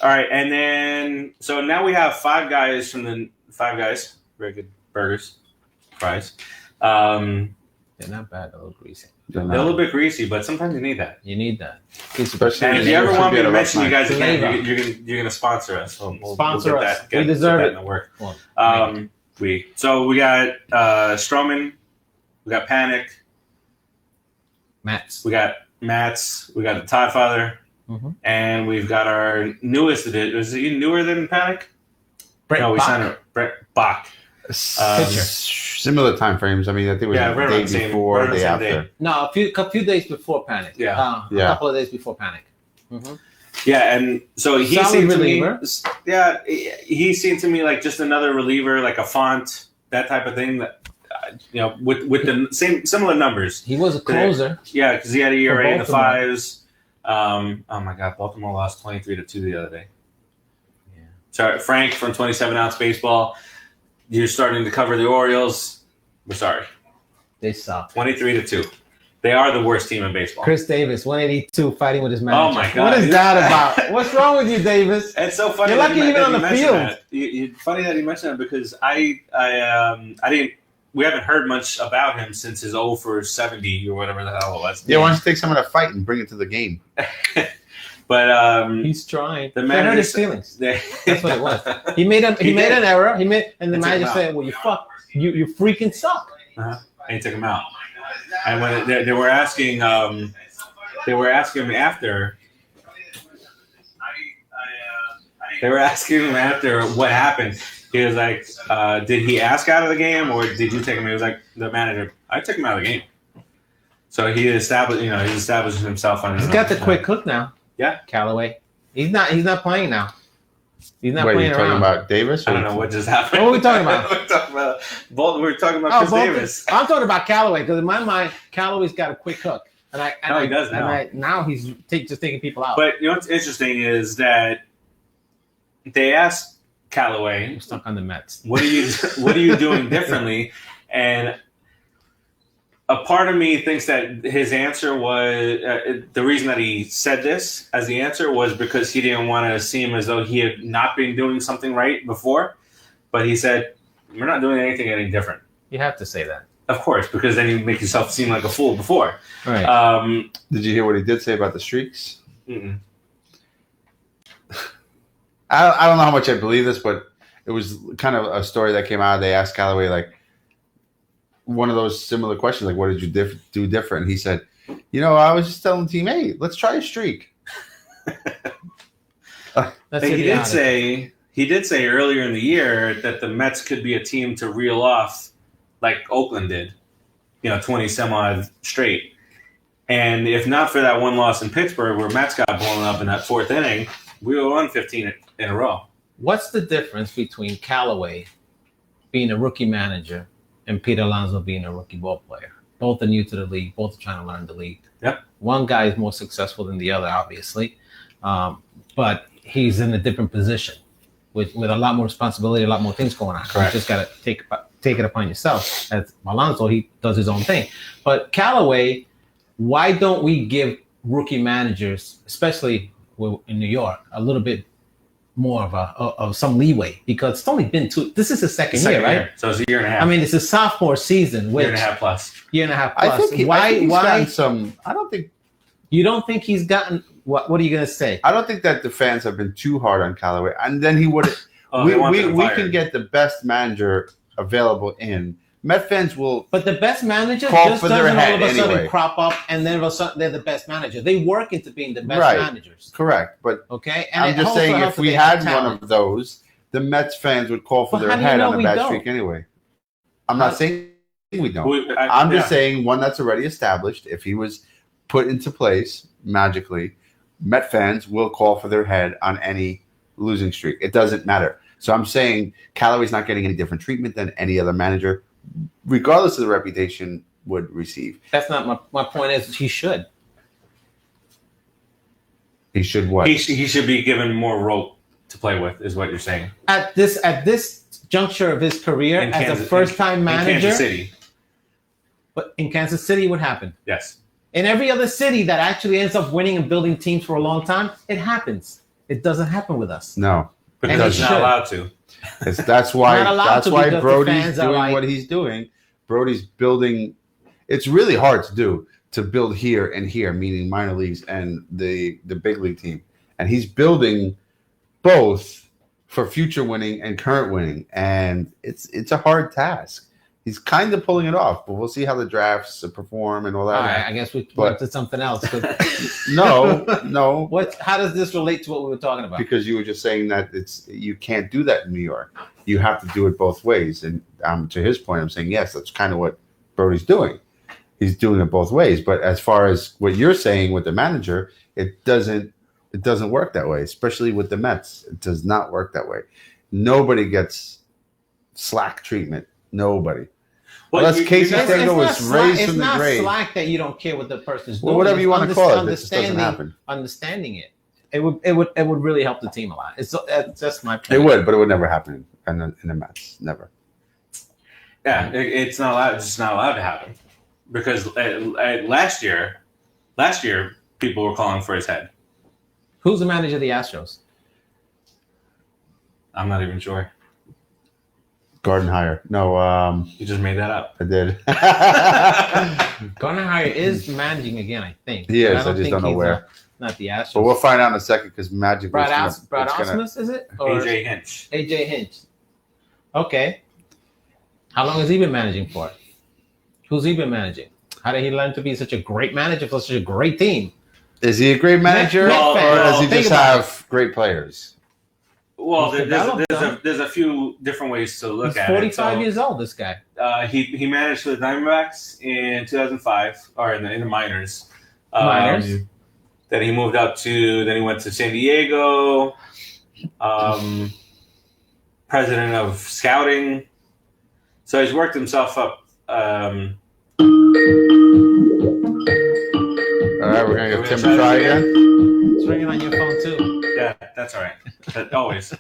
All right, and then so now we have Five Guys from the Five Guys. Very good burgers, fries. They're not bad. A little greasy. They're a little bit greasy, but sometimes you need that. You need that. Especially And if you ever want me to mention you guys again, Flavor. you're gonna sponsor us. Sponsor get us. That, We deserve get it. that in the work. Well, We got Stroman, we got Panik, Mats. we got Mats, we got the Todd Father, and we've got our newest edition. Is he newer than Panik? No, we signed him. Brett Bach. Similar time frames. I mean, I think it was Yeah, the right day around the same- before, right around the day same after. day. No, a few days before Panic. Yeah. A couple of days before Panic. Yeah, and so he Solid seemed reliever. to me. Yeah, he seemed to me like just another reliever, like a Font, that type of thing. That with the similar numbers. He was a closer. Yeah, because he had a ERA in the Baltimore. 5s. Oh my God, Baltimore lost 23-2 the other day. Yeah. Sorry, Frank from 27 Ounce Baseball. You're starting to cover the Orioles. We're sorry. They suck. 23-2. They are the worst team in baseball. Chris Davis, 182, fighting with his manager. Oh my God. What is that about? What's wrong with you, Davis? It's so funny. You're lucky that even on the mentioned field. That. Funny that you mentioned that because I didn't. We haven't heard much about him since his 0 for 70 or whatever the hell it was. Yeah, why don't you take someone to fight and bring it to the game? But he's trying. The They hurt manager his feelings. That's what it was. He made an did. error. And the took manager him said, "Well, you freaking suck." and he took him out. And when they were asking him after. They were asking him after what happened. He was like, "Did he ask out of the game, or did you take him?" He was like, "The manager, I took him out of the game." So he established, he's established himself on. He's got the quick hook now. Yeah, Callaway. He's not playing now. He's not Wait, playing you're talking around. about Davis? I don't know what just happened. What are we talking about? We're talking about Chris Bolton. Davis. I'm talking about Callaway because in my mind, Callaway's got a quick hook, he does now. Now he's just taking people out. But what's interesting is that they asked Callaway, I'm stuck on the Mets. what are you doing differently? And a part of me thinks that his answer was the reason that he said this as the answer was because he didn't want to seem as though he had not been doing something right before. But he said, "We're not doing anything any different." You have to say that. Of course, because then you make yourself seem like a fool before. Right. Did you hear what he did say about the streaks? Mm-mm. I don't know how much I believe this, but it was kind of a story that came out. They asked Callaway, like, one of those similar questions, like, what did you do different? And he said, I was just telling team, hey, let's try a streak. That's He did say earlier in the year that the Mets could be a team to reel off like Oakland did, 20 some odd straight. And if not for that one loss in Pittsburgh where Mets got blown up in that 4th inning, we would have won 15 in a row. What's the difference between Callaway being a rookie manager and Peter Alonso being a rookie ball player? Both are new to the league. Both are trying to learn the league. Yep. One guy is more successful than the other, obviously, but he's in a different position with a lot more responsibility, a lot more things going on. Correct. You just got to take it upon yourself. As Alonso, he does his own thing. But Callaway, why don't we give rookie managers, especially in New York, a little bit more of some leeway? Because it's only been this is his second year, right? So it's a year and a half. I mean, it's a sophomore season, which year and a half plus. I think he's gotten some. I don't think. You don't think he's gotten what are you going to say? I don't think that the fans have been too hard on Callaway, and then he would. we can get the best manager available in. Met fans will. But the best manager call just for doesn't their head all of a sudden anyway. crop up, and then all of a sudden they're the best manager. They work into being the best Right. managers. Correct, but Okay, and I'm it just also saying helps if we that they have had talent. one of those, the Mets fans would call for But their how do you head know on a we bad don't? streak anyway. I'm not saying we don't. I'm I'm just saying one that's already established. If he was put into place magically, Met fans will call for their head on any losing streak. It doesn't matter. So I'm saying Callaway's not getting any different treatment than any other manager, regardless of the reputation would receive. That's not my point. Is he should. He should what? He should be given more rope to play with, is what you're saying. At this juncture of his career as a first-time manager, in Kansas City. but in Kansas City, what happened? Yes. In every other city that actually ends up winning and building teams for a long time, it happens. It doesn't happen with us. No, Because And it's it not should. allowed to. that's why Not allowed to because the Brody's fans are doing like- what he's doing. Brody's building. It's really hard to do, to build here and here, meaning minor leagues and the big league team. And he's building both for future winning and current winning. And it's a hard task. He's kind of pulling it off, but we'll see how the drafts perform and all that. All right, I guess we But- went to something else. No, How does this relate to what we were talking about? because you were just saying that you can't do that in New York. You have to do it both ways. And to his point, I'm saying, yes, that's kind of what Brody's doing. He's doing it both ways. But as far as what you're saying with the manager, it doesn't work that way, especially with the Mets. It does not work that way. Nobody gets slack treatment. Nobody. Well, that's Casey Stengel was raised from the grave. It's not slack that you don't care what the person's doing. Well, whatever you want to call it, it just doesn't Understanding- happen. Understanding it. It would really help the team a lot. It's just my It opinion. would, but it would never happen in the Mets. Never. Yeah, it's not allowed. It's just not allowed to happen because last year, people were calling for his head. Who's the manager of the Astros? I'm not even sure. Gardenhire. No, You just made that up. I did. Gardenhire is managing again, I think. He is. But I just think don't know he's where. Not the Astros. But we'll find out in a second because Magic. Brad was gonna- Osmus, is it? Or AJ Hinch. AJ Hinch. Okay. How long has he been managing for? Who's he been managing? How did he learn to be such a great manager for such a great team? Is he a great manager, Met or fan. does he Think just about have great players? Well, He's developed, there's a few different ways to look He's at 45 it. years old, this guy. He managed for the Diamondbacks in 2005, or in the minors. Minors. Then he moved up to. Then he went to San Diego. President of scouting. So he's worked himself up. All right, we're gonna give Tim a try again. It's ringing on your phone, too. Yeah, that's all right. Always.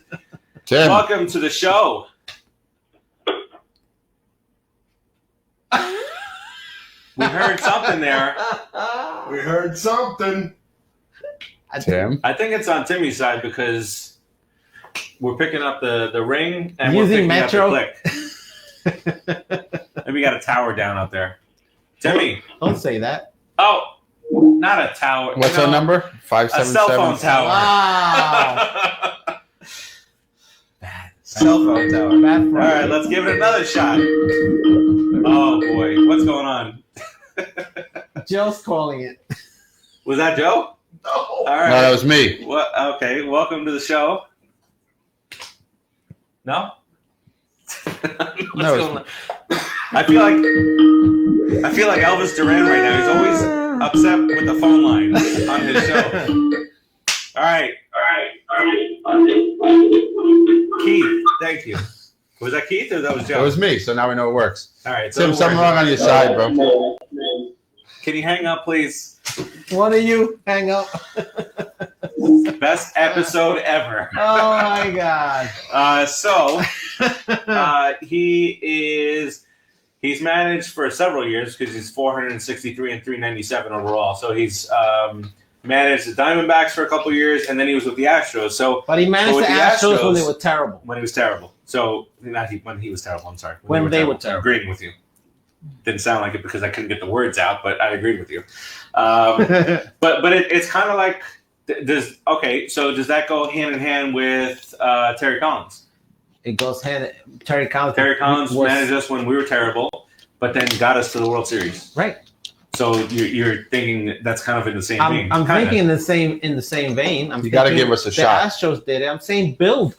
Tim, Welcome to the show. We heard something there. We heard something. Tim. I think it's on Timmy's side because we're picking up the ring and Using we're picking Metro? up the click. Maybe we got a tower down out there. Timmy. Don't say that. Oh, not a tower. What's our number? A 577. cell phone tower. Wow. Cell phone tower. Bad All for right, let's give it another shot. Oh boy, what's going on? Joe's calling it. Was that Joe? No. All No, right. that was me. What? Okay, welcome to the show. No. What's No, going on? I feel like Elvis Duran right now. He's always upset with the phone line on his show. All right. Keith, thank you. Was that Keith or that was Joe? That was me. So now we know it works. All right. Tim, So something wrong on your side, bro. Can you hang up, please? One of you hang up. Best episode ever. Oh my God. He's managed for several years because he's 463 and 397 overall. So he's managed the Diamondbacks for a couple years, and then he was with the Astros. So, But he managed with the the Astros when Astros- when they were terrible. when he was terrible. So when he was terrible. I'm sorry. When they were terrible. Agreeing with you. Didn't sound like it because I couldn't get the words out, but I agreed with you. But it's kind of like does that go hand in hand with Terry Collins? It goes hand. Terry Collins. Terry Collins was- managed us when we were terrible, but then got us to the World Series. Right. So you're thinking that's kind of in the same vein. I'm Kinda. thinking in the same vein. You gotta thinking give us a the shot. Astros did it. I'm saying build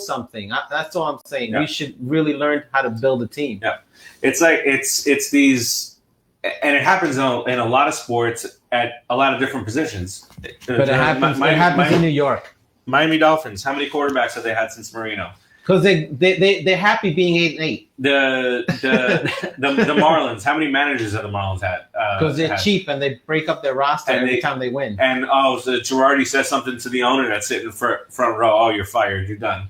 something. That's all I'm saying. Yeah. We should really learn how to build a team. Yeah. It's like it's these, and it happens in a lot of sports at a lot of different positions. But it happens in New York Miami Dolphins. How many quarterbacks have they had since Marino? because they're happy being 8-8 The Marlins. How many managers have the Marlins had? because they're cheap and they break up their roster And every they- time they win. And so Girardi says something to the owner that's sitting in front row. Oh, you're fired. You're done.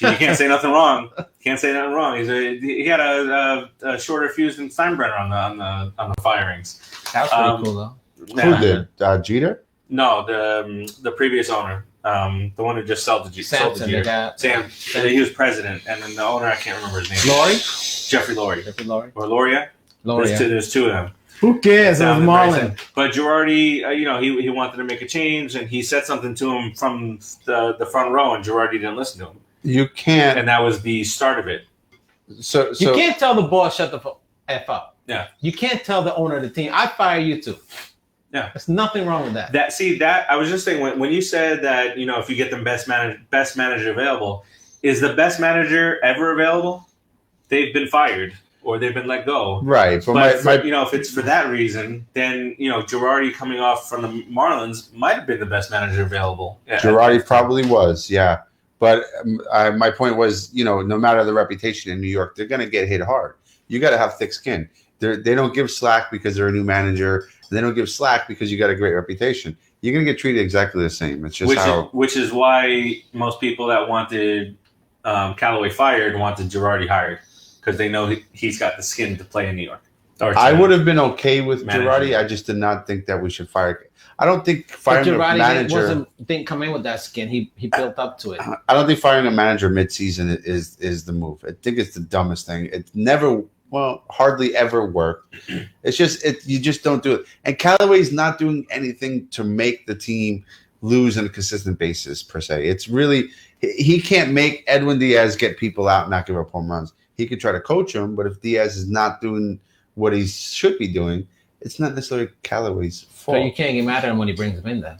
You can't say nothing wrong. Can't say nothing wrong. He had a shorter fuse than Steinbrenner on the firings. That's pretty cool though. Who did? Jeter? No, the previous owner. The one who just sold the Jeep. Samson, they got Sam. He was president, and then the owner, I can't remember his name. Laurie? Jeffrey Laurie. Or Loria? Loria. There's two of them. Who cares? It was Marlin. But Girardi, he wanted to make a change, and he said something to him from the front row, and Girardi didn't listen to him. You can't. And that was the start of it. So you can't tell the boss shut the F up. Yeah. You can't tell the owner of the team, I fire you too. Yeah. There's nothing wrong with that. That I was just saying when you said that, if you get the best manager available, is the best manager ever available? They've been fired or they've been let go. Right. But if it's for that reason, then Girardi coming off from the Marlins might have been the best manager available. Girardi probably was, yeah. But my point was, no matter the reputation in New York, they're going to get hit hard. You got to have thick skin. They don't give slack because they're a new manager. They don't give slack because you got a great reputation. You're going to get treated exactly the same. It's just which is why most people that wanted Callaway fired wanted Girardi hired, because they know he's got the skin to play in New York. I would have been okay with Girardi. I just did not think that we should fire. I don't think firing a manager didn't come in with that skin. He built up to it. I don't think firing a manager midseason is the move. I think it's the dumbest thing. It's never. Well, hardly ever work. It's just you just don't do it. And Callaway's not doing anything to make the team lose on a consistent basis per se. It's really he can't make Edwin Diaz get people out and not give up home runs. He could try to coach him, but if Diaz is not doing what he should be doing, it's not necessarily Callaway's fault. So you can't get mad at him when he brings him in then.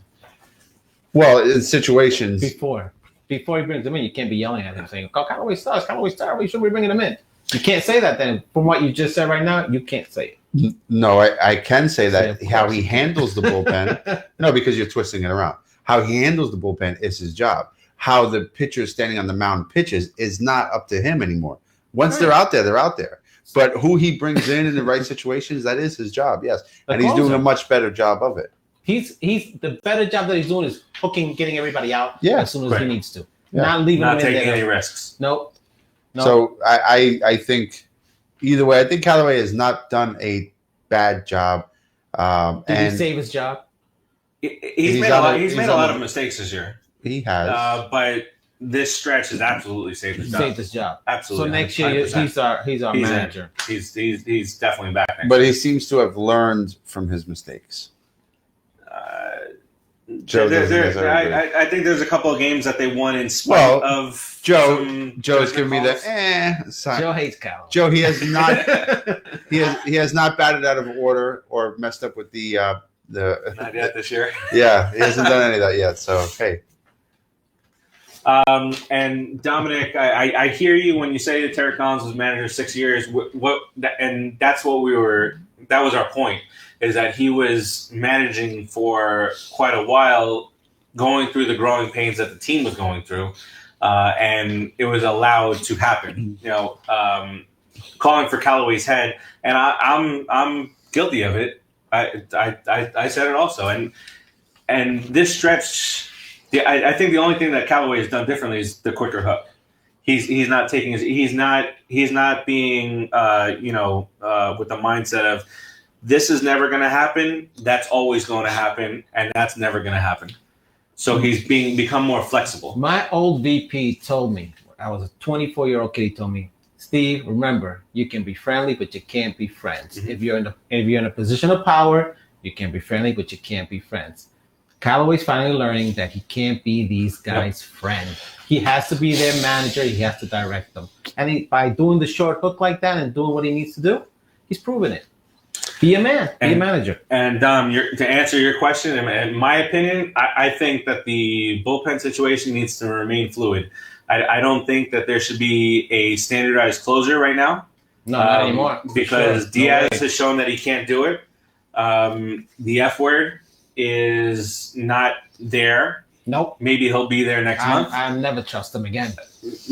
Well, in situations before he brings him in, you can't be yelling at him saying, "Oh, Callaway sucks. Callaway's terrible. You shouldn't be bringing him in." You can't say that then. From what you just said right now, you can't say it. No, I can say that how he handles the bullpen. No, because you're twisting it around. How he handles the bullpen is his job. How the pitcher standing on the mound pitches is not up to him anymore. Once they're out there, they're out there. But who he brings in the right situations, that is his job, yes. And he's doing a much better job of it. He's the better job that he's doing is hooking, getting everybody out as soon as he needs to. Yeah. Not leaving not him in taking there. any risks. Nope. No. So I think either way, I think Callaway has not done a bad job. Did he save his job? He's made a lot of mistakes this year. He has. But this stretch has absolutely saved his job. Saved his job. Absolutely. So next year 100%. he's our manager. He's definitely back next but year. he seems to have learned from his mistakes. Joe I think there's a couple of games that they won in spite of Joe's giving me the sign. Joe hates Cal. Joe, he has not he has not batted out of order or messed up with the not yet this year. Yeah, he hasn't done any of that yet. So hey. And Dominic, I hear you when you say that Terry Collins was manager 6 years. And that's what that was our point, is that he was managing for quite a while, going through the growing pains that the team was going through, and it was allowed to happen. Calling for Callaway's head, and I'm guilty of it. I said it also, and this stretch. Yeah, I think the only thing that Callaway has done differently is the quicker hook. He's not taking he's not being with the mindset of this is never going to happen. That's always going to happen, and that's never going to happen. So he's become more flexible. My old VP told me, I was a 24-year-old kid. He told me, Steve, remember, you can be friendly, but you can't be friends. Mm-hmm. If you're in a position of power, you can be friendly, but you can't be friends. Callaway's finally learning that he can't be these guys' friend. He has to be their manager. He has to direct them. And by doing the short hook like that and doing what he needs to do, he's proven it. Be a man. Be a manager. And to answer your question, in my opinion, I think that the bullpen situation needs to remain fluid. I don't think that there should be a standardized closer right now. No, not anymore. Because Diaz has shown that he can't do it. The F word is not there. Nope. Maybe he'll be there next month. I'll never trust him again.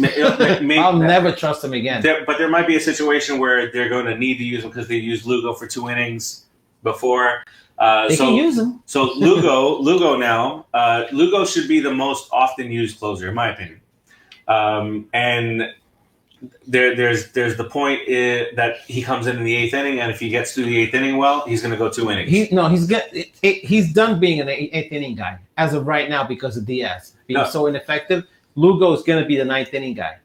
I'll never trust him again. But there might be a situation where they're going to need to use him because they used Lugo for 2 innings before. They can use him. So Lugo now, Lugo should be the most often used closer, in my opinion. And there's the point that he comes in the 8th inning, and if he gets through the 8th inning well, he's going to go 2 innings. He's done being an 8th inning guy as of right now because of Diaz being so ineffective. Lugo is going to be the 9th inning guy.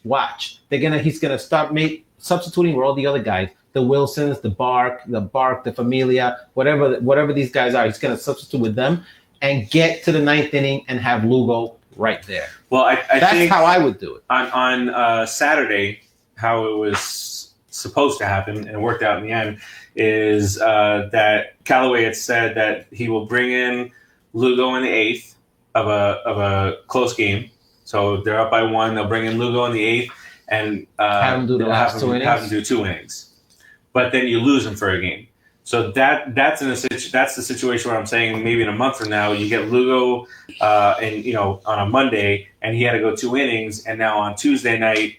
Watch, he's going to start substituting with all the other guys, the Wilsons, the Bark, the Familia, whatever these guys are. He's going to substitute with them and get to the 9th inning and have Lugo right there. Well, I that's think how I would do it. On Saturday, how it was supposed to happen and it worked out in the end is that Callaway had said that he will bring in Lugo in the 8th of a close game. So they're up by 1. They'll bring in Lugo in the 8th and have him do the last 2 innings. Have him do 2 innings, but then you lose him for a game. So that's the situation where I'm saying maybe in a month from now you get Lugo, on a Monday and he had to go 2 innings, and now on Tuesday night,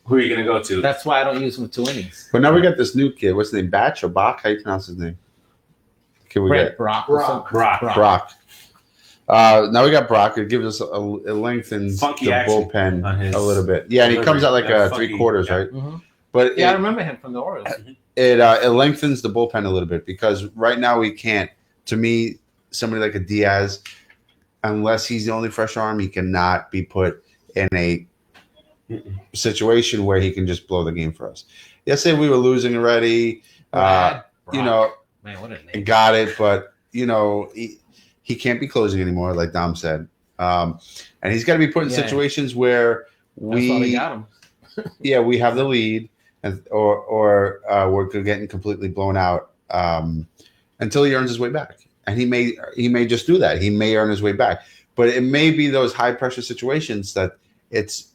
who are you going to go to? That's why I don't use him with 2 innings. But now we got this new kid. What's his name? Batch or Bach? How do you pronounce his name? Can we get Brock. Brock. Now we got Brock. It gives us it lengthens funky the action bullpen on his a little bit. Yeah, and he comes out like funky, 3/4, yeah. right? Mm-hmm. But I remember him from the Orioles. It lengthens the bullpen a little bit because right now we can't. To me, somebody like a Diaz, unless he's the only fresh arm, he cannot be put in a situation where he can just blow the game for us. Yesterday we were losing already. Man, what a name. Got it, but he can't be closing anymore, like Dom said. And he's got to be put in situations where That's why we got him. we have the lead, or we're getting completely blown out until he earns his way back. And he may just do that. He may earn his way back, but it may be those high pressure situations that it's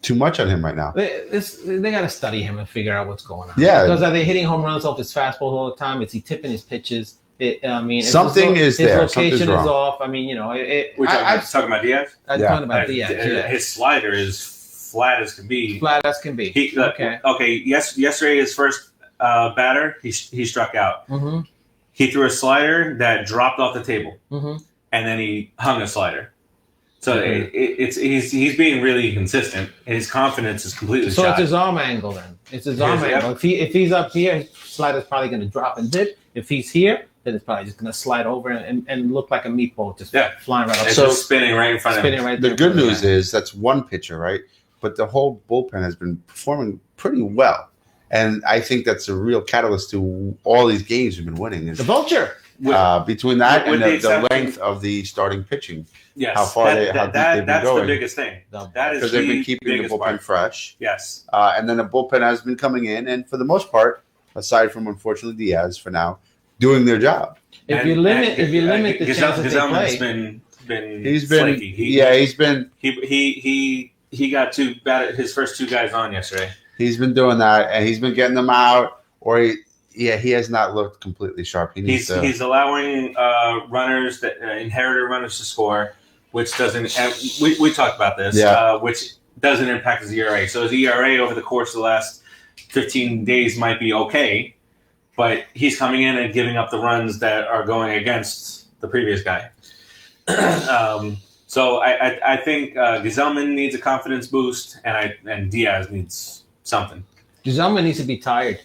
too much on him right now. They got to study him and figure out what's going on. Yeah, because are they hitting home runs off his fastball all the time? Is he tipping his pitches? Something is there. His location Something's is wrong. off. We're talking about Diaz. I'm talking about Diaz. His slider is flat as can be. Flat as can be. Okay. Yesterday, his first batter, he struck out. Mm-hmm. He threw a slider that dropped off the table, mm-hmm. and then he hung a slider. So he's being really consistent. His confidence is completely shot. It's his arm angle then. It's his arm angle. If he's up here, his slider's probably going to drop and dip. If he's here, then it's probably just going to slide over and look like a meatball, just flying right up. It's just spinning right in front of him. Right the good news is that's one pitcher, right? But the whole bullpen has been performing pretty well. And I think that's a real catalyst to all these games we've been winning. The Vulture. Between that and the length of the starting pitching. Yes. How far they've been going. That's the biggest thing. That is because they've been keeping the bullpen fresh. Yes. And then the bullpen has been coming in, and for the most part, aside from unfortunately Diaz for now, doing their job. If you limit the chances they play, he's been flaky. He got his first 2 guys on yesterday. He's been doing that, and he's been getting them out, or he has not looked completely sharp. He's allowing runners inherited runners to score, which doesn't. We talked about this, which doesn't impact his ERA. So his ERA over the course of the last 15 days might be okay, but he's coming in and giving up the runs that are going against the previous guy. So I think Gesellman needs a confidence boost, and Diaz needs something. Gesellman needs to be tired.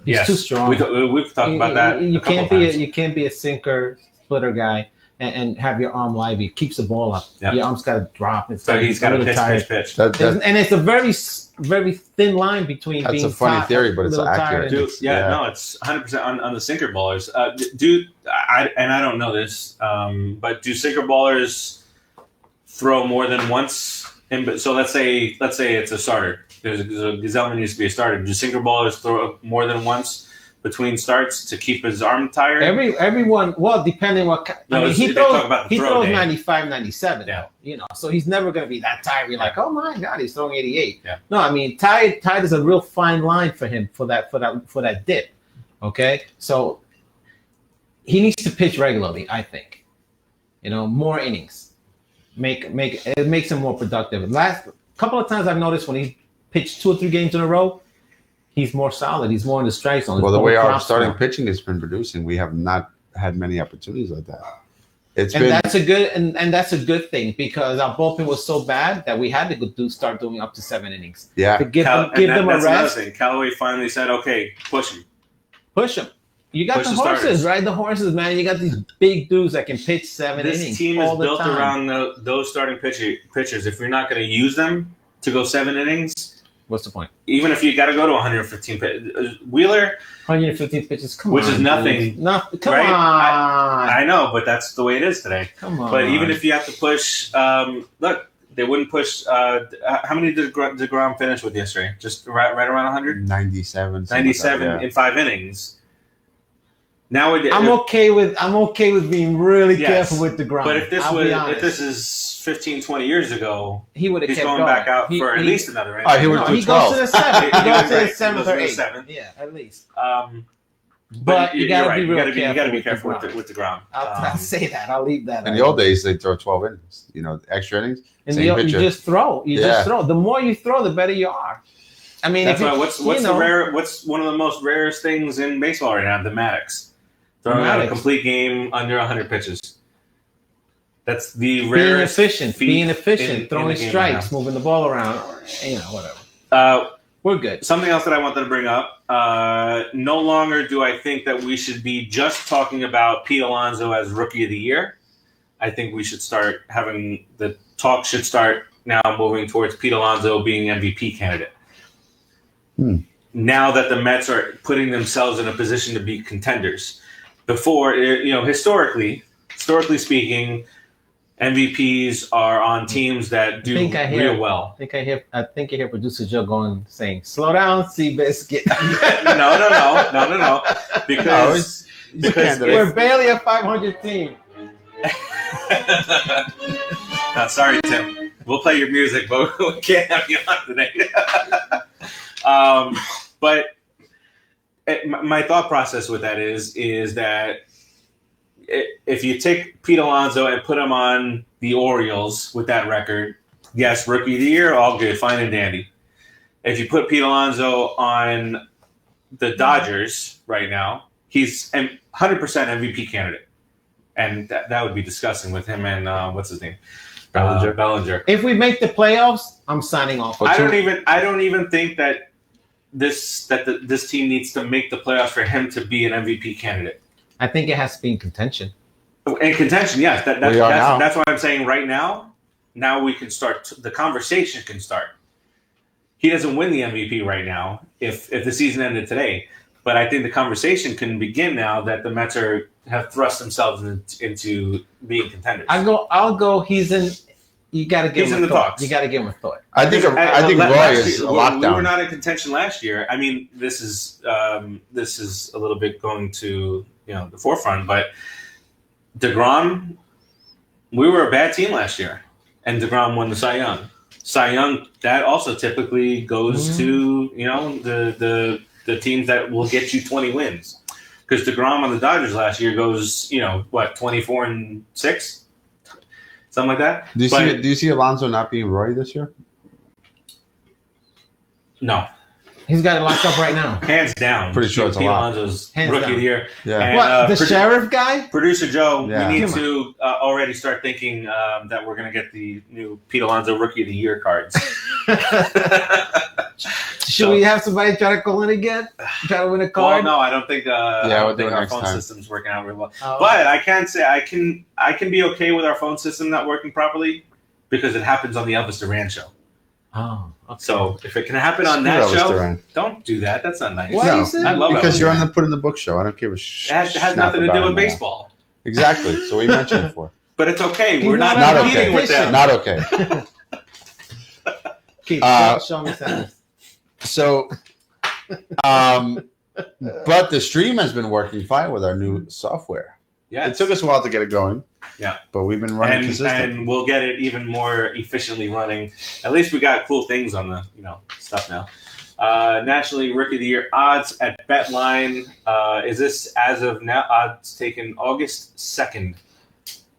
He's too strong. We've talked about that. You can't be a sinker splitter guy and have your arm live. He keeps the ball up. Yep. Your arm's got to drop. So he's got to pitch. And it's a very, very thin line between being. That's a funny theory, but it's accurate. It's 100% on the sinker ballers. I don't know this, but do sinker ballers throw more than once? So let's say it's a starter. Gesellman needs to be a starter. Do sinker ballers throw more than once between starts to keep his arm tired? Everyone, well, depending what. He throws 95, 97. Yeah. So he's never going to be that tired. You're like, oh my God, he's throwing 88. Yeah. No, I mean, tired is a real fine line for him for that dip. Okay, so he needs to pitch regularly. I think, more innings, it makes him more productive. Last couple of times I've noticed when he pitched 2 or 3 games in a row, he's more solid. He's more in the strike zone. Well, the way our starting pitching has been producing, we have not had many opportunities like that. That's a good and that's a good thing because our bullpen was so bad that we had to start doing up to 7 innings. Yeah. To give them a that's rest. another thing. Callaway finally said, "Okay, push him." Push them. You got Push the the horses, starters. right? The horses, man. You got these big dudes that can pitch 7 innings. This team is all the built time. around those starting pitchers. If you're not going to use them to go 7 innings, what's the point? even if you got to go to 115 pitches, Wheeler, 115 pitches, come which on. is nothing. Dude. No, come right? on. I know, but that's the way it is today. Come on. But even if you have to push, look, they wouldn't push. How many did DeGrom finish with yesterday? Just right around 100? 97. 97 in 5 innings. Now I'm okay with being really careful with the ground. But if this is 15, 20 years ago, he would have he's kept going back out for at least another inning. He would he goes to the 7th. He goes to the 7th or 8th. 7th. Yeah, at least. But you got to be real careful. You got to be careful with the ground. I'll say that. I'll leave that. In the old days, they throw 12 innings. Extra innings. You just throw. Just throw. The more you throw, the better you are. I mean, that's why. What's one of the most rarest things in baseball right now? The Maddox. Throwing out a complete game under 100 pitches. That's the rarest. Being efficient, throwing strikes, moving the ball around, whatever. We're good. Something else that I wanted to bring up. No longer do I think that we should be just talking about Pete Alonso as Rookie of the Year. I think we should start having the talk should start now moving towards Pete Alonso being MVP candidate. Now that the Mets are putting themselves in a position to be contenders. Before, historically speaking, MVPs are on teams that do real well. I think I hear producer Joe saying, "Slow down, Seabiscuit." No. Because we're barely a 500 team. No, sorry, Tim. We'll play your music, but we can't have you on today. But my thought process with that is that if you take Pete Alonso and put him on the Orioles with that record, yes, Rookie of the Year, all good, fine and dandy. If you put Pete Alonso on the Dodgers right now, he's 100% MVP candidate. And that would be disgusting with him and what's his name? Bellinger. If we make the playoffs, I'm signing off. I don't even think that this team needs to make the playoffs for him to be an MVP candidate. I think it has to be in contention. In contention, yes. That's what I'm saying right now. Now we can start. The conversation can start. He doesn't win the MVP right now if the season ended today. But I think the conversation can begin now that the Mets have thrust themselves into being contenders. I'll go. He's in. You got to give him a thought. You got to give him a thought. I think Roy is a lockdown. We were not in contention last year. I mean, this is a little bit going to the forefront. But DeGrom, we were a bad team last year, and DeGrom won the Cy Young. Cy Young, that also typically goes to the teams that will get you 20 wins. Because DeGrom on the Dodgers last year goes 24-6. Something like that. Do you see Alonso not being Roy this year? No. He's got it locked up right now. Hands down. Pretty sure it's Pete a lot. Alonso's Hands Rookie down. of the Year. Yeah. And, What, the sheriff guy? Producer Joe, Yeah. we need to already start thinking that we're going to get the new Pete Alonso Rookie of the Year cards. Should we have somebody try to call in again? Try to win a card? Well, no, I don't think we'll do it our next phone time. system's working out really well. Oh. But I can say I can be okay with our phone system not working properly because it happens on the Elvis Duran show. Oh, okay. So if it can happen on that Elvis show, Duran. don't do that. That's not nice. Why No, is it? I love because Elvis you're on Duran. the Put in the Book show. I don't give a It has nothing to do with baseball. Exactly. So we mentioned it for. But it's okay. He's We're not not competing okay. with them. Not okay. Keith, show me something. So, but the stream has been working fine with our new software. Yeah, It took us a while to get it going. Yeah. But we've been running consistent. and we'll get it even more efficiently running. At least we got cool things on the stuff now. Nationally Rookie of the Year odds at BetLine. Is this as of now? Odds taken August 2nd.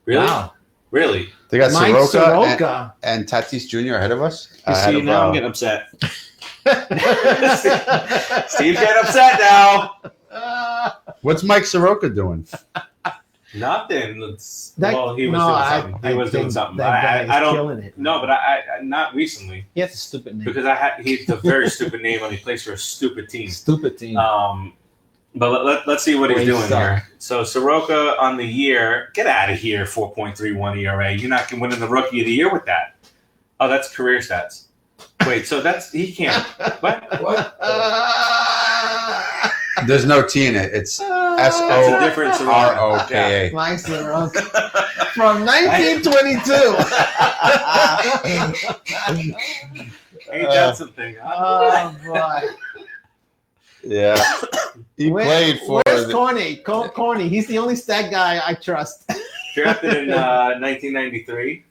Really? Wow. Really? They got Mike Soroka Soroka. and Tatis Jr. ahead of us. You Ahead see, of, now I'm getting upset. Steve's getting upset now. what's Mike Soroka doing? Nothing. He was doing something. That guy I is don't. killing it. No, but I not recently. He has a stupid name. Because he's a very stupid name and he plays for a stupid team. Stupid team. But let's see what he's doing suck. here. So Soroka on the year, get out of here, 4.31 ERA. You're not winning the Rookie of the Year with that. Oh, that's career stats. Wait, so he can't. What? There's no T in it. It's That's a different Soroka. SOROKA. Mike Soroka. From 1922. Ain't that something? Oh, boy. Yeah. He played for. Where's Corny? Corny. He's the only stat guy I trust. Drafted in 1993,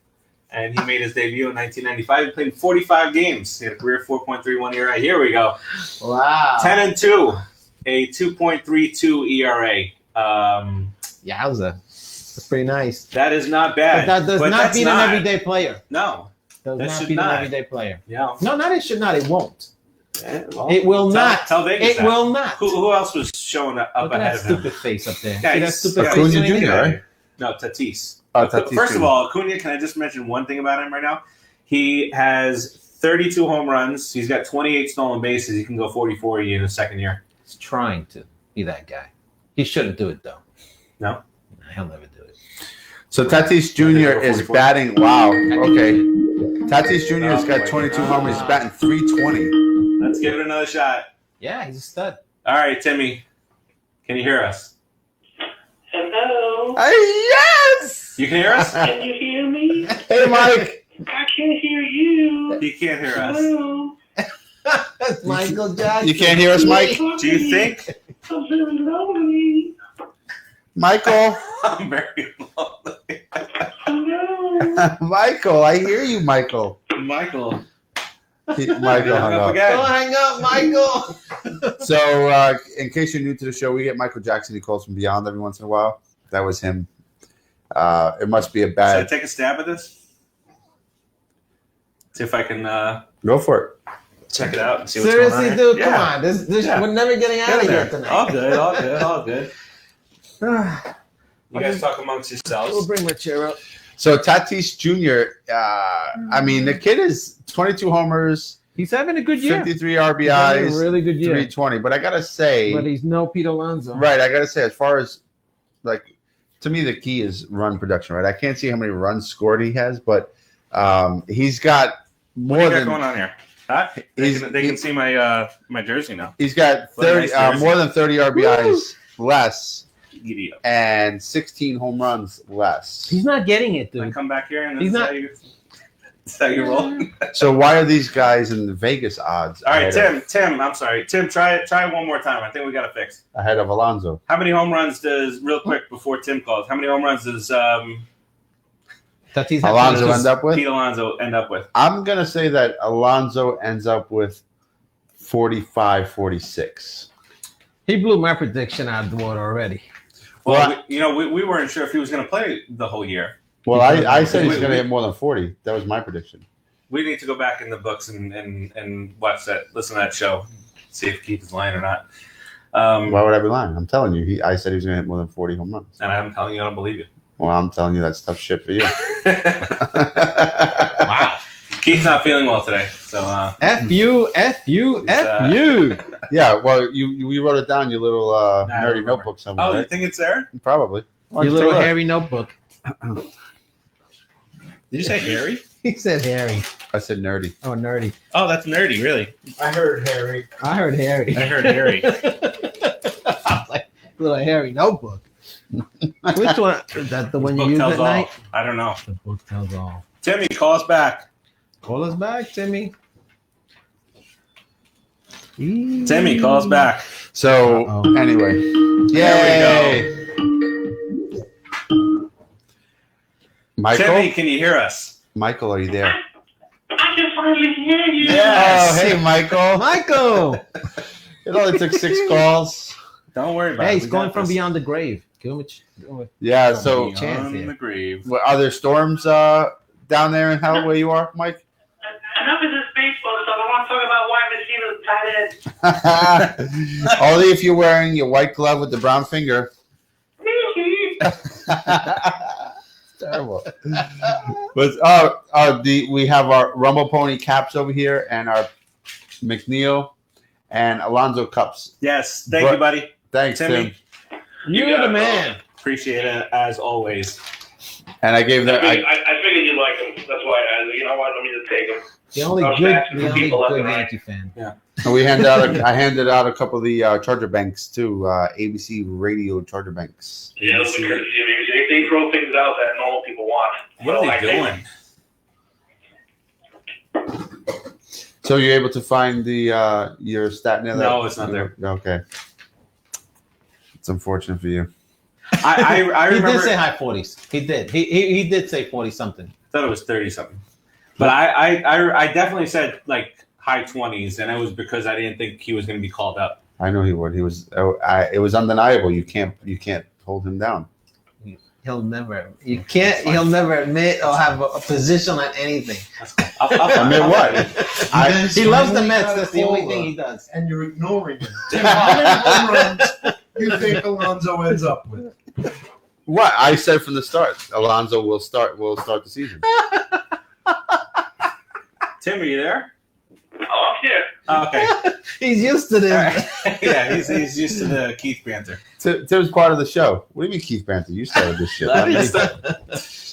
and he made his debut in 1995. He played in 45 games. He had a career 4.31 ERA. Here we go. Wow. 10-2, a 2.32 ERA. Yowza. That's pretty nice. That is not bad. But that does not beat an everyday player. No. Does That not should beat not. an everyday player. Yeah. No, not it should not. It won't. Yeah, well, It will not. Tell Vegas It that. will not. Who else was showing up Look at ahead that of him? stupid face up there. Yeah, See that he's- stupid yeah, face? Acuna underneath? Jr., right? No, Tatis. Tatis First of Jr. all, Acuna, can I just mention one thing about him right now? He has 32 home runs. He's got 28 stolen bases. He can go 40-40 in his second year. He's trying to be that guy. He shouldn't do it, though. No? He'll never do it. So Tatis Jr. is 44. batting. Wow. Okay. Tatis Jr. has got wait. 22 homers. He's batting 320. Let's give it another shot. Yeah, he's a stud. All right, Timmy. Can you hear us? Hello? Yes! You can hear us? Can you hear me? Hey, Mike. I can't hear you. He can't hear us. Hello? That's Michael Jackson. You can't hear us, Mike? Do you think? I'm very lonely. Michael. I'm very lonely. Hello? Michael, I hear you, Michael. Michael. Michael hung up. again. Don't hang up, Michael. So, in case you're new to the show, we get Michael Jackson. He calls from Beyond every once in a while. That was him. It must be a Should I bad. take a stab at this? See if I can Go for it. check it out and see what's Seriously, going on. dude, here. come Yeah. on. This Yeah. We're never getting out Get of in here there. tonight. All good, all good, all good. You guys talk amongst We'll yourselves. bring my chair up. So, Tatis Jr., I mean, the kid is 22 homers, He's having a good year. 53 He's having RBIs, a really good year. 320. But I got to say, But he's no Pete Alonso. right, I got to say, as far as, like, to me, the key is run production, right? I can't see how many runs scored he has, but he's got more What do you got than going on here? Huh? They can see my my jersey now. he's got What a 30 nice jersey. more than 30 RBIs less Idiot. and 16 home runs less. He's not getting it, Can I dude. come back here and He's this not- is how you roll? So why are these guys in the Vegas odds All right, ahead Tim. I'm sorry, Tim. Try it one more time. I think we got to fix. ahead of Alonso? How many home runs does real quick before Tim calls? How many home runs does Tatis Alonso has- end up with? Pete Alonso end up with? I'm going to say that Alonso ends up with 45, 46. He blew my prediction out of the water already. Well, we weren't sure if he was going to play the whole year. Well, I said he's Wait, going to wait. hit more than 40. That was my prediction. We need to go back in the books and watch that, listen to that show, see if Keith is lying or not. Why would I be lying? I'm telling you. I said he was going to hit more than 40 home runs. And I'm telling you, I don't believe you. Well, I'm telling you that's tough shit for you. Wow. Keith's not feeling well today, so F you. Yeah, well, you wrote it down, your little I nerdy remember. notebook somewhere, oh, you right? think it's there? Probably. Why Your don't you little take a look? hairy notebook. Did you say Harry? He said hairy. I said nerdy. Oh, nerdy. Oh, that's nerdy, really. I heard Harry. I heard hairy. I heard Harry. Like little hairy notebook. Which one? Is that the one you Book use tells at all. night? I don't know. The book tells all. Timmy, call us back. Call us back, Timmy. Timmy, call us back. So, Uh-oh. anyway. There Yay! Michael? Timmy, can you hear us? Michael, are you there? I can finally hear you. Yes. Oh, hey, Michael. Michael! It only took 6 calls. Don't worry about it. Hey, he's We going got from this. beyond the grave. Give him a Yeah, so chance Beyond here. the grave. are there storms down there in hell where you are, Mike? Enough of this baseball stuff. I want to talk about wide receivers, tight end. Only if you're wearing your white glove with the brown finger. Terrible. But we have our Rumble Pony caps over here and our McNeil and Alonzo cups. Yes, thank you, buddy. Thanks, Timmy. Tim. You're the man. Appreciate it as always. And I gave that. I figured you'd like them. That's why you know what? Let me just take them. The only good Yankee fan. Yeah. I handed out a couple of the charger banks too. ABC radio charger banks. Yeah, those are courtesy of ABC. They throw things out that normal people want. What are they doing? So you're able to find the your stat now? No, it's not there. Okay. It's unfortunate for you. I remember. He did say high 40s. He did. He did say 40 something. Thought it was 30 something. But I definitely said like high 20s, and it was because I didn't think he was going to be called up. I know he would. He was. It was undeniable. You can't hold him down. He'll never. You can't. He'll never admit or have a position on anything. I mean, what? He loves the Mets. That's the only thing he does. And you're ignoring him. Tim, how many home runs you think Alonzo ends up with? What I said from the start, Alonzo will start the season. Tim, are you there? Oh, I'm here. Okay. He's used to this. Yeah, he's used to the Keith banter. Tim's part of the show. What do you mean, Keith Banter? You started this shit. Not me. What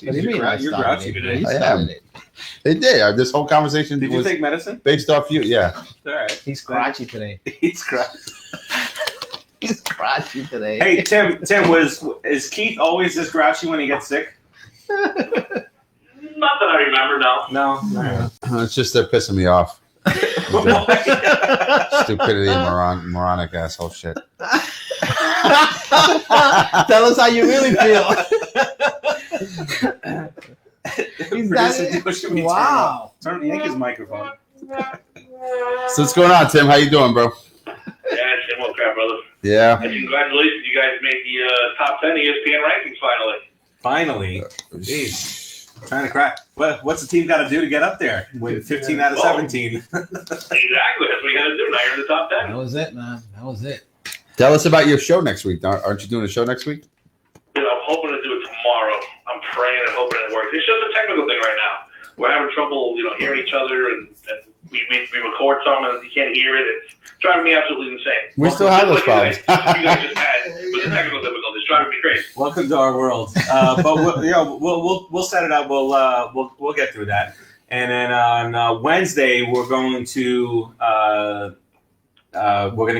do you mean? You're grouchy today. I am. It did. This whole conversation Did you was take medicine? based off you. Yeah. All right. He's scratchy today. He's grouchy. He's scratchy today. Hey, Tim, is Keith always this grouchy when he gets sick? Not that I remember, no. No. It's just they're pissing me off. Stupidity and moronic asshole shit. Tell us how you really feel. Wow. Turn Yankees microphone. So what's going on, Tim? How you doing, bro? Yeah, same old crap, brother. Yeah. And congratulations, you guys made the top 10 ESPN rankings finally. Finally. Jeez. Trying to crack. What's the team got to do to get up there? With 15 out of 17. Exactly. That's what you got to do. Now you're in the top 10. That was it, man. That was it. Tell us about your show next week. Aren't you doing a show next week? I'm hoping to do it tomorrow. I'm praying and hoping it works. It's just a technical thing right now. We're having trouble, hearing each other, and we record something and you can't hear it. It's driving me absolutely insane. We still have those problems. You guys just had with the technical difficulties, driving me crazy. Welcome to our world. But we'll set it up. We'll get through that. And then on Wednesday we're going to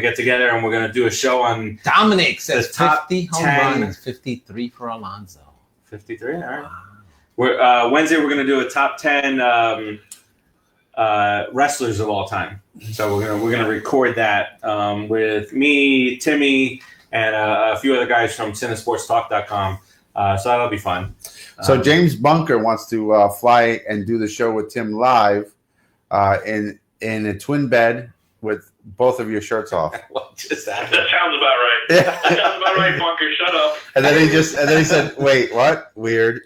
get together and we're going to do a show on Dominic says the top 50 home 10. runs, 53 for Alonzo. 53. All right. Wednesday we're going to do a top 10 wrestlers of all time. So we're gonna record that with me, Timmy, and a few other guys from CineSportsTalk.com. So that'll be fun. So James Bunker wants to fly and do the show with Tim live in a twin bed with both of your shirts off. What just happened? That sounds about right. Yeah. That sounds about right, Bunker. Shut up. And then he said, "Wait, what? Weird."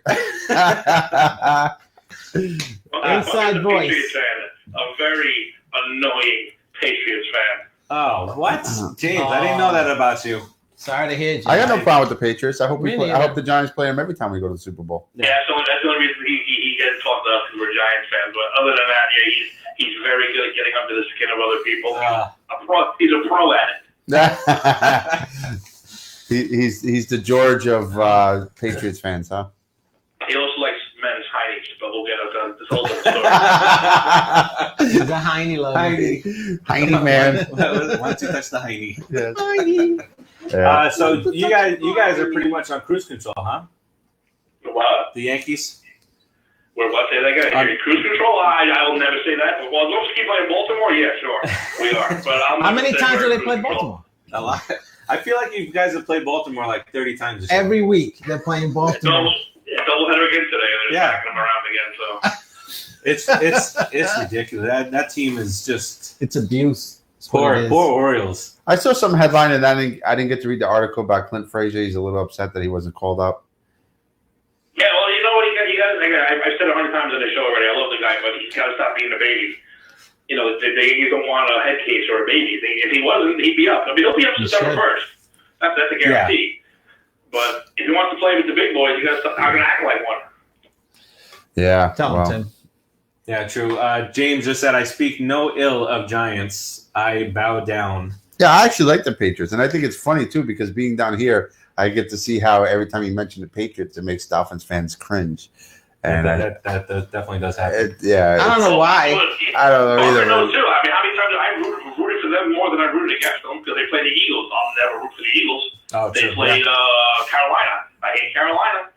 Inside voice. Patriots fan, a very annoying Patriots fan. Oh, what? James, I didn't know that about you. Sorry to hear you. I got no problem with the Patriots. I hope Really? I hope the Giants play them every time we go to the Super Bowl. Yeah, that's the only reason he gets talked to us because we're Giants fans. But other than that, yeah, he's very good at getting under the skin of other people. He's a pro at it. He's the George of Patriots fans, huh? He also likes men's heights, but we'll get into this whole other story. He's a Heine lover. Heine man. Why don't you touch the Heine? Yes. Heine. So you guys are pretty much on cruise control, huh? What? The Yankees? We're what? Say that again? Cruise control? I will never say that. Well, as long as we keep playing Baltimore, yeah, sure. We are. But How many times do they play Baltimore? A lot. I feel like you guys have played Baltimore like 30 times this year. Every week they're playing Baltimore. Double header again today. They're smacking them around again. So It's ridiculous. That team is just It's abuse. poor Orioles. I saw some headline and I didn't get to read the article about Clint Frazier. He's a little upset that he wasn't called up. Yeah, well, you know what? I've said 100 times on the show already. I love the guy, but he's got to stop being a baby. The Yankees don't want a head case or a baby. If he wasn't, he'd be up. I mean, he'll be up September 1st. That's a guarantee. But if he wants to play with the big boys, you got to stop having to act like one. Yeah. Tell him, Tim. Yeah, true. James just said, I speak no ill of Giants. I bow down. Yeah, I actually like the Patriots. And I think it's funny, too, because being down here, I get to see how every time you mention the Patriots, it makes Dolphins fans cringe. And that definitely does happen. I don't know why. I don't know either. Those too. I mean, how many times have I rooted for them more than I rooted against them because they play the Eagles? I'll never root for the Eagles. Oh, they true. played Carolina. I hate Carolina.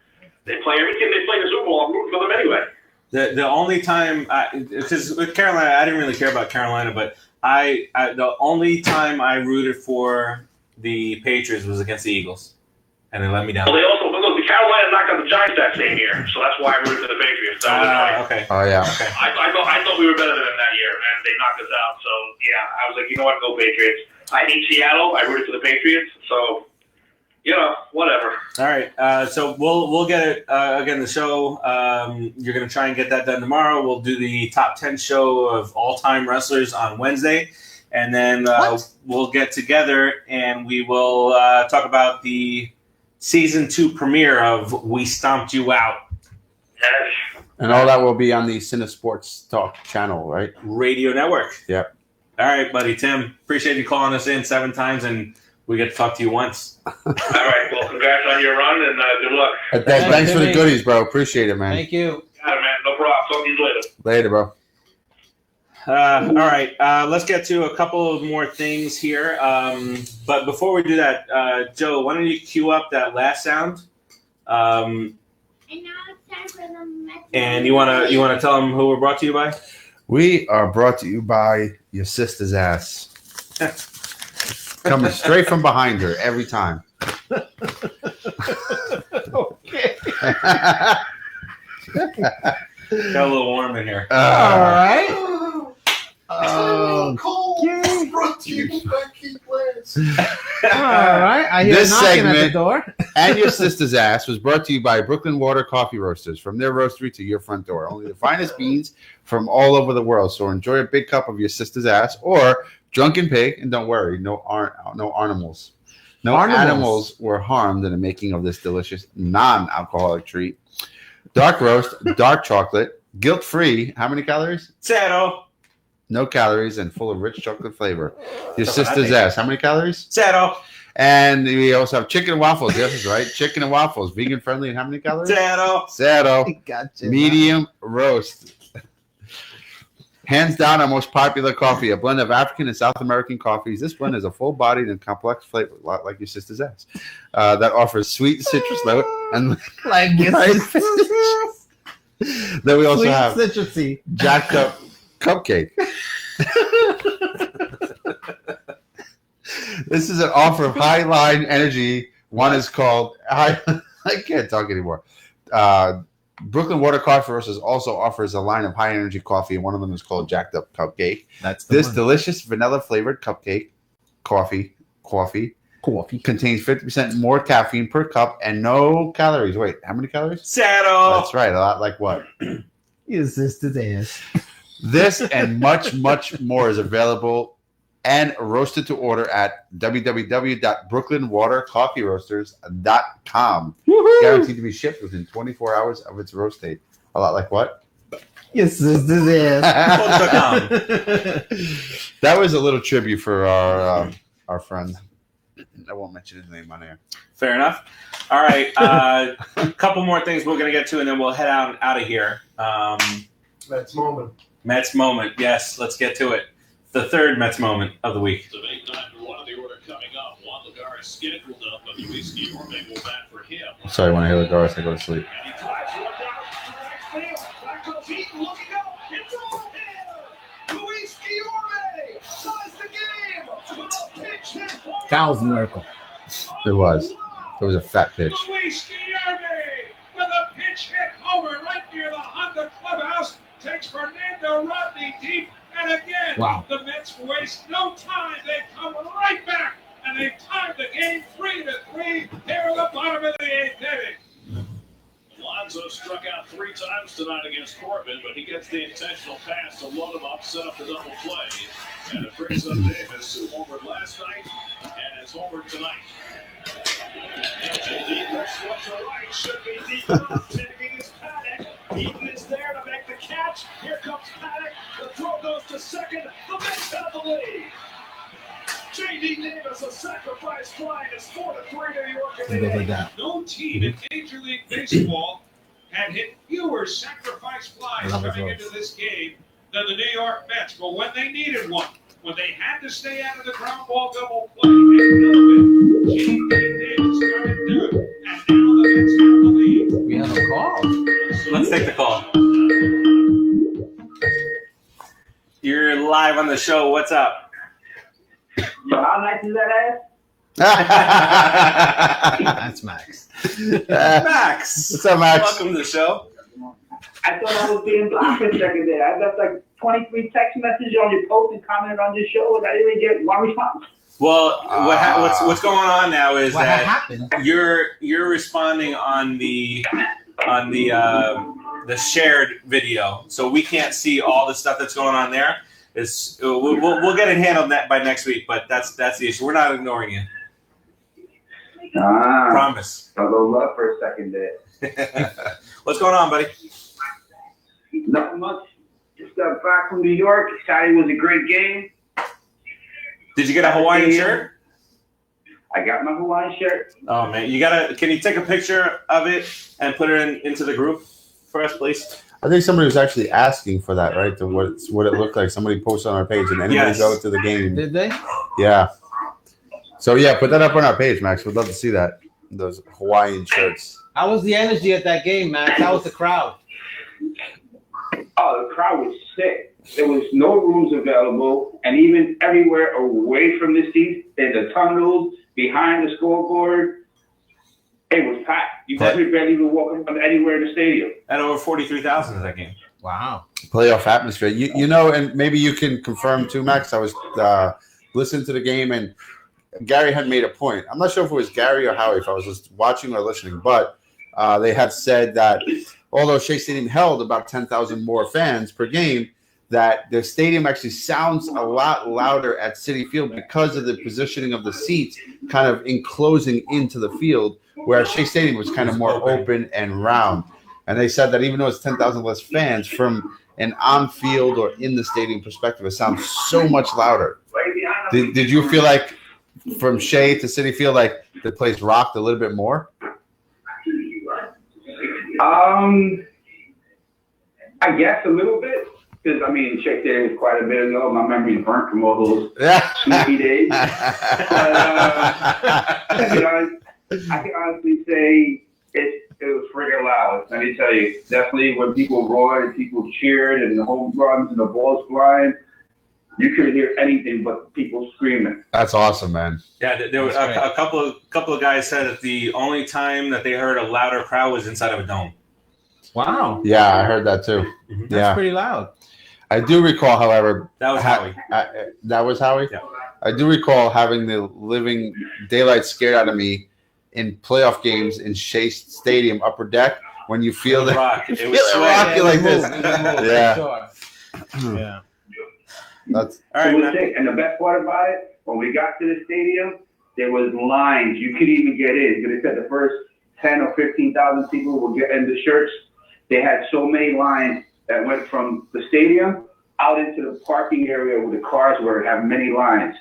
They play every team they play in the Super Bowl. I'm rooting for them anyway. The only time, because with Carolina, I didn't really care about Carolina, but the only time I rooted for the Patriots was against the Eagles, and they let me down. Well, they also look, the Carolina knocked out the Giants that same year, so that's why I rooted for the Patriots. Okay. Oh, yeah. Okay. I thought we were better than them that year, and they knocked us out. So yeah, I was like, you know what, go Patriots. I hate Seattle. I rooted for the Patriots, so. Whatever. All right. So we'll get it again. The show. You're gonna try and get that done tomorrow. We'll do the top 10 show of all-time wrestlers on Wednesday, and then we'll get together and we will talk about the season 2 premiere of We Stomped You Out. Yes. And all that will be on the CineSportsTalk channel, right? Radio Network. Yep. All right, buddy Tim. Appreciate you calling us in 7 times and. We get to talk to you once. All right. Well, congrats on your run and good luck. Thanks for the goodies, bro. Appreciate it, man. Thank you. Got it, man. No problem. Talk to you later. Later, bro. All right. Let's get to a couple of more things here. But before we do that, Joe, why don't you cue up that last sound? And now it's time for the Mets. And you wanna tell them who we're brought to you by? We are brought to you by your sister's ass. Coming straight from behind her every time. Okay. Got a little warm in here. All right. Cold. Brought to you by Keith Lance. All right. I hear This knocking at the segment- door. And your sister's ass was brought to you by Brooklyn Water Coffee Roasters. From their roastery to your front door. Only the finest beans from all over the world. So enjoy a big cup of your sister's ass or Drunken Pig. And don't worry, no animals. No animals were harmed in the making of this delicious non-alcoholic treat. Dark roast, dark chocolate, guilt-free. How many calories? 0. No calories and full of rich chocolate flavor. Your sister's ass. How many calories? 0. And we also have chicken and waffles. Yes, that's right. Chicken and waffles. Vegan friendly. And how many calories? 0. Zero. Gotcha. Medium roast. Hands down, our most popular coffee. A blend of African and South American coffees. This blend is a full-bodied and complex flavor, a lot like your sister's ass, that offers sweet citrus note and Like light finish. Then we also sweet have citrusy. jacked up cupcake. This is an offer of Highline Energy. One is called I can't talk anymore. Brooklyn Water Coffee Roasters also offers a line of high energy coffee, and one of them is called Jacked Up Cupcake. That's the This one. delicious vanilla flavored cupcake coffee contains 50% more caffeine per cup and no calories. Wait, how many calories? 0. That's right. A lot like what? Your sister's ass. This and much, much more is available and roasted to order at www.brooklynwatercoffeeroasters.com. Guaranteed to be shipped within 24 hours of its roast date. A lot like what? Your sister's ass. That was a little tribute for our friend. I won't mention his name on air. Fair enough. All right. A couple more things we're going to get to, and then we'll head out of here. Mets moment. Mets moment. Yes, let's get to it. The third Mets moment of the week. The big time for one of the order coming up. Juan Lagares is scheduled up, but Luis Guillorme will bat for him. Sorry, when I hear Lagares, I go to sleep. And he drives one down to right field. Back goes Eaton looking up. It's over here. Luis Guillorme ties the game with a pitch hit home Cow's run. miracle. It was. It was a fat pitch. Luis Guillorme with a pitch hit homer right near the Honda clubhouse. Takes Fernando Rodney deep. And again, Wow. the Mets waste no time. They come right back, and they tie the game 3-3 here at the bottom of the 8th inning. Alonso struck out 3 times tonight against Corbin, but he gets the intentional pass to load him up, set up the double play. And it brings up Davis, who homered last night and has homered tonight. Defense left to right should be deep enough. Taking his Panik. Eaton is there to make the catch. Here comes Panik. The throw goes to second. The Mets have the lead. J.D. Davis, a sacrifice fly, is 4-3 New York in the eighth. No team in Major League Baseball had hit fewer sacrifice flies coming into this game than the New York Mets. But when they needed one, when they had to stay out of the ground ball double play, J.D. Davis got it done. And now the Mets have the lead. We have a call. Let's take the call. You're live on the show. What's up? So how nice is that ass? That's Max. Max. What's up, Max? Welcome to the show. I thought I was being blocked for a second there. I left like 23 text messages on your post and commented on this show, and I didn't get one response. Well, what's going on now is What that happened? you're responding on the shared video, so we can't see all the stuff that's going on there. We'll get it handled by next week, but that's the issue. We're not ignoring you. Promise. I'll go love for a second there. What's going on, buddy? Nothing much. Just got back from New York. Saturday was a great game. Did you get a Hawaiian shirt? I got my Hawaiian shirt. Oh man, can you take a picture of it and put it into the group for us, please? I think somebody was actually asking for that, right? To what it looked like. Somebody posted on our page, and anybody go to the game. Did they? Yeah. So yeah, put that up on our page, Max. We'd love to see that. Those Hawaiian shirts. How was the energy at that game, Max? How was the crowd? Oh, the crowd was sick. There was no rooms available, and even everywhere away from the seats, in the tunnels, behind the scoreboard, it was packed. You couldn't barely even walk anywhere in the stadium. At over 43,000 in that game. Wow. Playoff atmosphere. You know, and maybe you can confirm too, Max. I was listening to the game, and Gary had made a point. I'm not sure if it was Gary or Howie, if I was just watching or listening, but they had said that although Shea Stadium held about 10,000 more fans per game, that the stadium actually sounds a lot louder at Citi Field because of the positioning of the seats kind of enclosing into the field, whereas Shea Stadium was kind of more open and round. And they said that even though it's 10,000 less fans, from an on-field or in the stadium perspective, it sounds so much louder. Did you feel like from Shea to Citi Field, like the place rocked a little bit more? I guess a little bit. Because, I mean, Shea Stadium was quite a bit ago. My memory's burnt from all those sleepy days. But, I can honestly say it was freaking loud. Let me tell you. Definitely when people roared and people cheered and the home runs and the balls flying, you couldn't hear anything but people screaming. That's awesome, man. Yeah, there was a couple of guys said that the only time that they heard a louder crowd was inside of a dome. Wow. Yeah, I heard that too. That's Yeah, pretty loud. I do recall, however, That was Howie. That was Howie? Yeah. I do recall having the living daylight scared out of me in playoff games in Shea Stadium upper deck when you feel The that rock. It feel was it sweaty. rocking like this. Yeah. Sure. Yeah. That's All right, It was man. sick. And the best part about it, when we got to the stadium, there was lines. You couldn't even get in. Because they said the first 10 or 15,000 people would get in the shirts. They had so many lines that went from the stadium out into the parking area where the cars were, have many lines.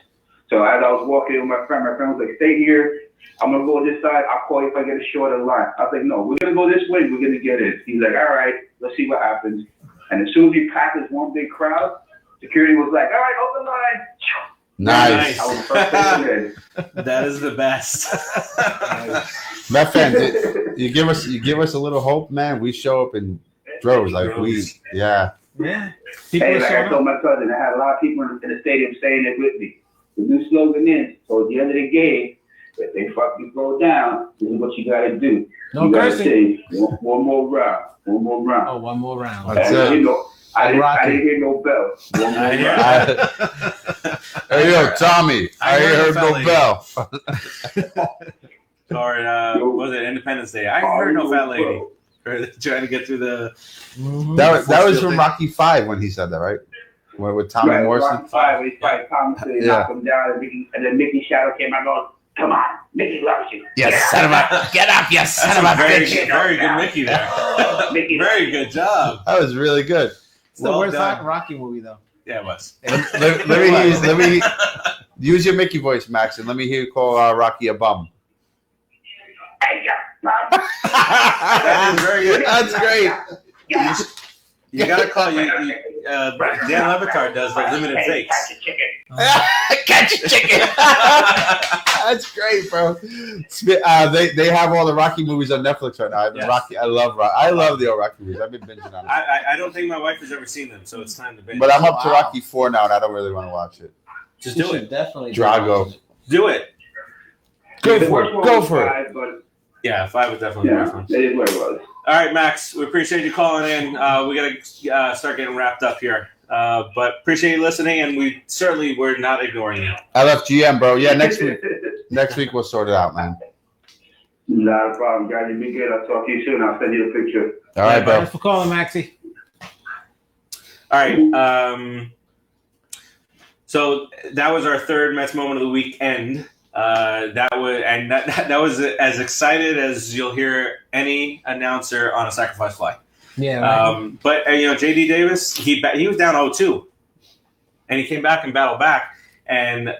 So as I was walking with my friend was like, stay here. I'm going to go this side. I'll call you if I get a shorter line. I was like, no, we're going to go this way. We're going to get in. He's like, all right, let's see what happens. And as soon as we passed this one big crowd, security was like, all right, open line. nice. I was the first person in. That is the best. Met fans, you give us a little hope, man. We show up in droves, like Yeah. People Hey, are like showing I told up. my cousin, I had a lot of people in the stadium saying it with me. The new slogan is, so at the end of the game, if they fucking go down, this is what you got to do. No you got to cursing. say, one more round. One more round. Oh, one more round. That's And, it. you know, I didn't hear no bell. One more round. Hey, yo, Tommy, I heard no bell. Or what was it, Independence Day? I heard no fat lady. Or trying to get through the. That was from Rocky V when he said that, right? With Tommy Right, Morrison. Rock 5, he fight Thomas, they knocked him down, and then Mickey Shadow came out going, Come on, Mickey loves you. Yes, son of a, get up, you son of a Very, bitch. very good Mickey there. Mickey, Very good job. That was really good. It's the Well worst done. Rocky movie, though. Yeah, it was. Let me use your Mickey voice, Max, and let me hear you call Rocky a bum. Hey, Bob. That is very good. That's great. You gotta call Dan Levitard does the limited Hey, fakes. catch a chicken. Catch a chicken. That's great, bro. They have all the Rocky movies on Netflix right now. Yes. Rocky, I love the old Rocky movies. I've been binging on them. I don't think my wife has ever seen them, so it's time to binge. But I'm up to Rocky 4 now, and I don't really want to watch it. Just You do should it. definitely Drago. Do it. Go The for first it. one Go was for it. 5, but Yeah, 5 was definitely the yeah, first one. it is what it was. All right, Max, we appreciate you calling in. We got to start getting wrapped up here. But appreciate you listening, and we're not ignoring you. LFGM, bro. Yeah, next week we'll sort it out, man. Not a problem, guys. You be good. I'll talk to you soon. I'll send you the picture. All right, bro. Thanks for calling, Maxie. All right. So that was our third Mets moment of the weekend. That was as excited as you'll hear any announcer on a sacrifice fly. Yeah. Right. But JD Davis, he was down 0-2, and he came back and battled back, and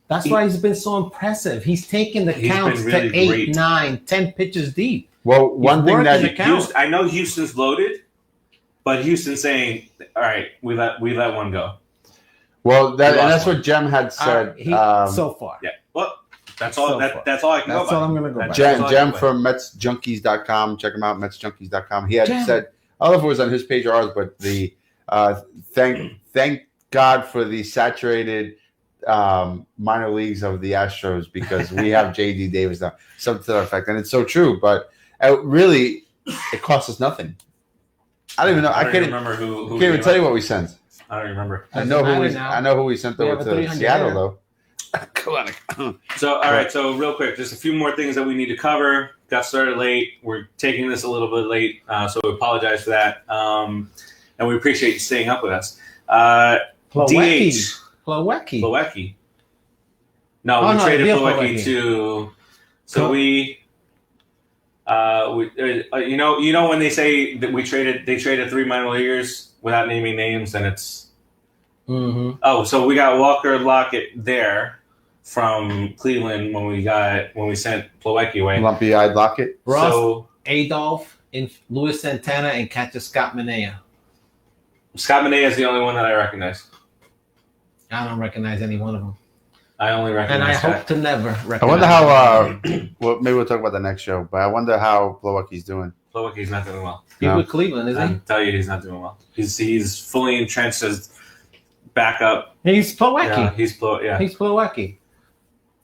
That's why he's been so impressive. He's taken the He's counts been really to 8, great. 9, 10 pitches deep. Well, one thing working that the count. I know Houston's loaded, but Houston's saying, "All right, we let one go." that's what Jem had said. So far. Yeah. Well, that's all. So far. That's all I can That's go all by. I'm going to go by. That's all I Jem can go by. from MetsJunkies.com. Check him out, MetsJunkies.com. He had Jem. said, I don't know if it was on his page or ours, but the thank God for the saturated minor leagues of the Astros because we have JD Davis now. Something to that effect. And it's so true, but really, it costs us nothing. I don't even know. I can't remember who can't even tell you what we sent. I don't remember. I know who we sent We over have a to 300 Seattle, hitter. though. Come on. So, all right. So, real quick, just a few more things that we need to cover. Got started late. We're taking this a little bit late, so we apologize for that. And we appreciate you staying up with us. DH. Plawecki. No, Oh, we no, traded Neil Plawecki Plawecki. to. So we when they say that they traded 3 minor leaguers without naming names, and it's. Mm-hmm. Oh, so we got Walker Lockett there from Cleveland when we sent Plawecki away. Lumpy-eyed Lockett. Ross So Adolph, and Luis Santana, and catcher Scott Manea. Scott Manea is the only one that I recognize. I don't recognize any one of them. I only And I recognize hope Scott. to never recognize I wonder how. Well, maybe we'll talk about the next show. But I wonder how Plawecki's doing. Plawecki's not doing well. He's No. with Cleveland, isn't I tell you, he's not doing well. He's fully entrenched as backup. he? He's Plawecki. Yeah, he's Plawecki.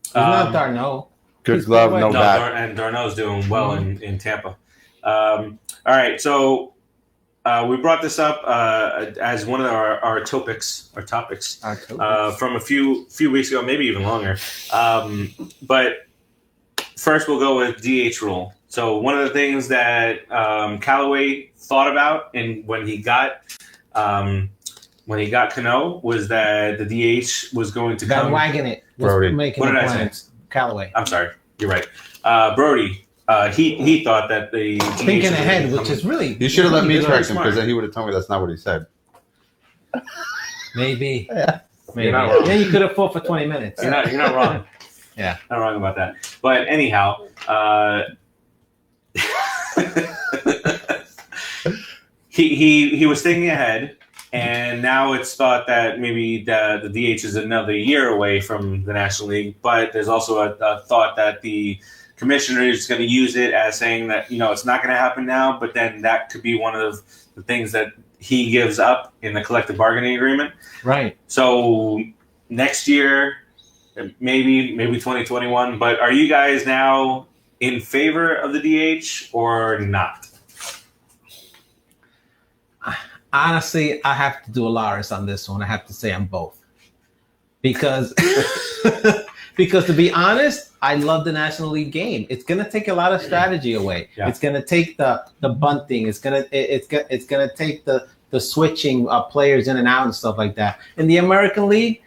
He's not Um, Darno. Good He's glove, Plawecki. no No, bat. and Darno's doing well in Tampa. All right, so we brought this up as one of our topics from a few weeks ago, maybe even longer. But first, we'll go with DH rule. So one of the things that Callaway thought about, and when he got Cano, was that the DH was going to Got come. wagging it. Brody. Making What the did I say? plans. Callaway. I'm sorry, you're right. Brody. He thought that the DH Thinking was ahead, gonna which come- is really. You should have let me He's correct him smart. because then he would have told me that's not what he said. Maybe. Yeah. Maybe. You're not wrong. Then you could have fought for 20 minutes. You're not wrong. Yeah. Not wrong about that. But anyhow, he was thinking ahead, and now it's thought that maybe the DH is another year away from the National League. But there's also a thought that the commissioner is going to use it as saying that it's not going to happen now, but then that could be one of the things that he gives up in the collective bargaining agreement. Right. So next year, maybe 2021. But are you guys now in favor of the DH or not? Honestly, I have to do Alaris on this one. I have to say I'm both. Because to be honest, I love the National League game. It's going to take a lot of strategy away. Yeah. It's going to take the bunting. It's going to take the switching of players in and out and stuff like that. In the American League,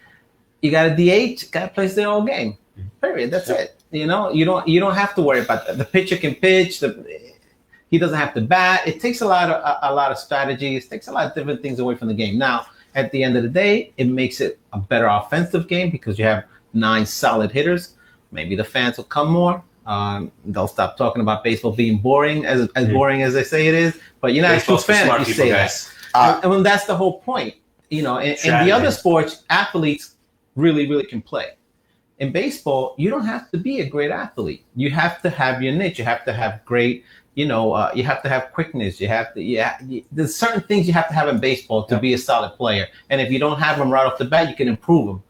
you got a DH, got to play their own game. Period. That's it. You don't have to worry about that. The pitcher can pitch. He doesn't have to bat. It takes a lot of strategies. It takes a lot of different things away from the game. Now, at the end of the day, it makes it a better offensive game because you have 9 solid hitters. Maybe the fans will come more. They'll stop talking about baseball being boring, as boring as they say it is. But you're not a true fan if you say that. And that's the whole point. In the other sports, athletes really, really can play. In baseball, you don't have to be a great athlete. You have to have your niche. You have to have great, you have to have quickness. There's certain things you have to have in baseball to be a solid player. And if you don't have them right off the bat, you can improve them.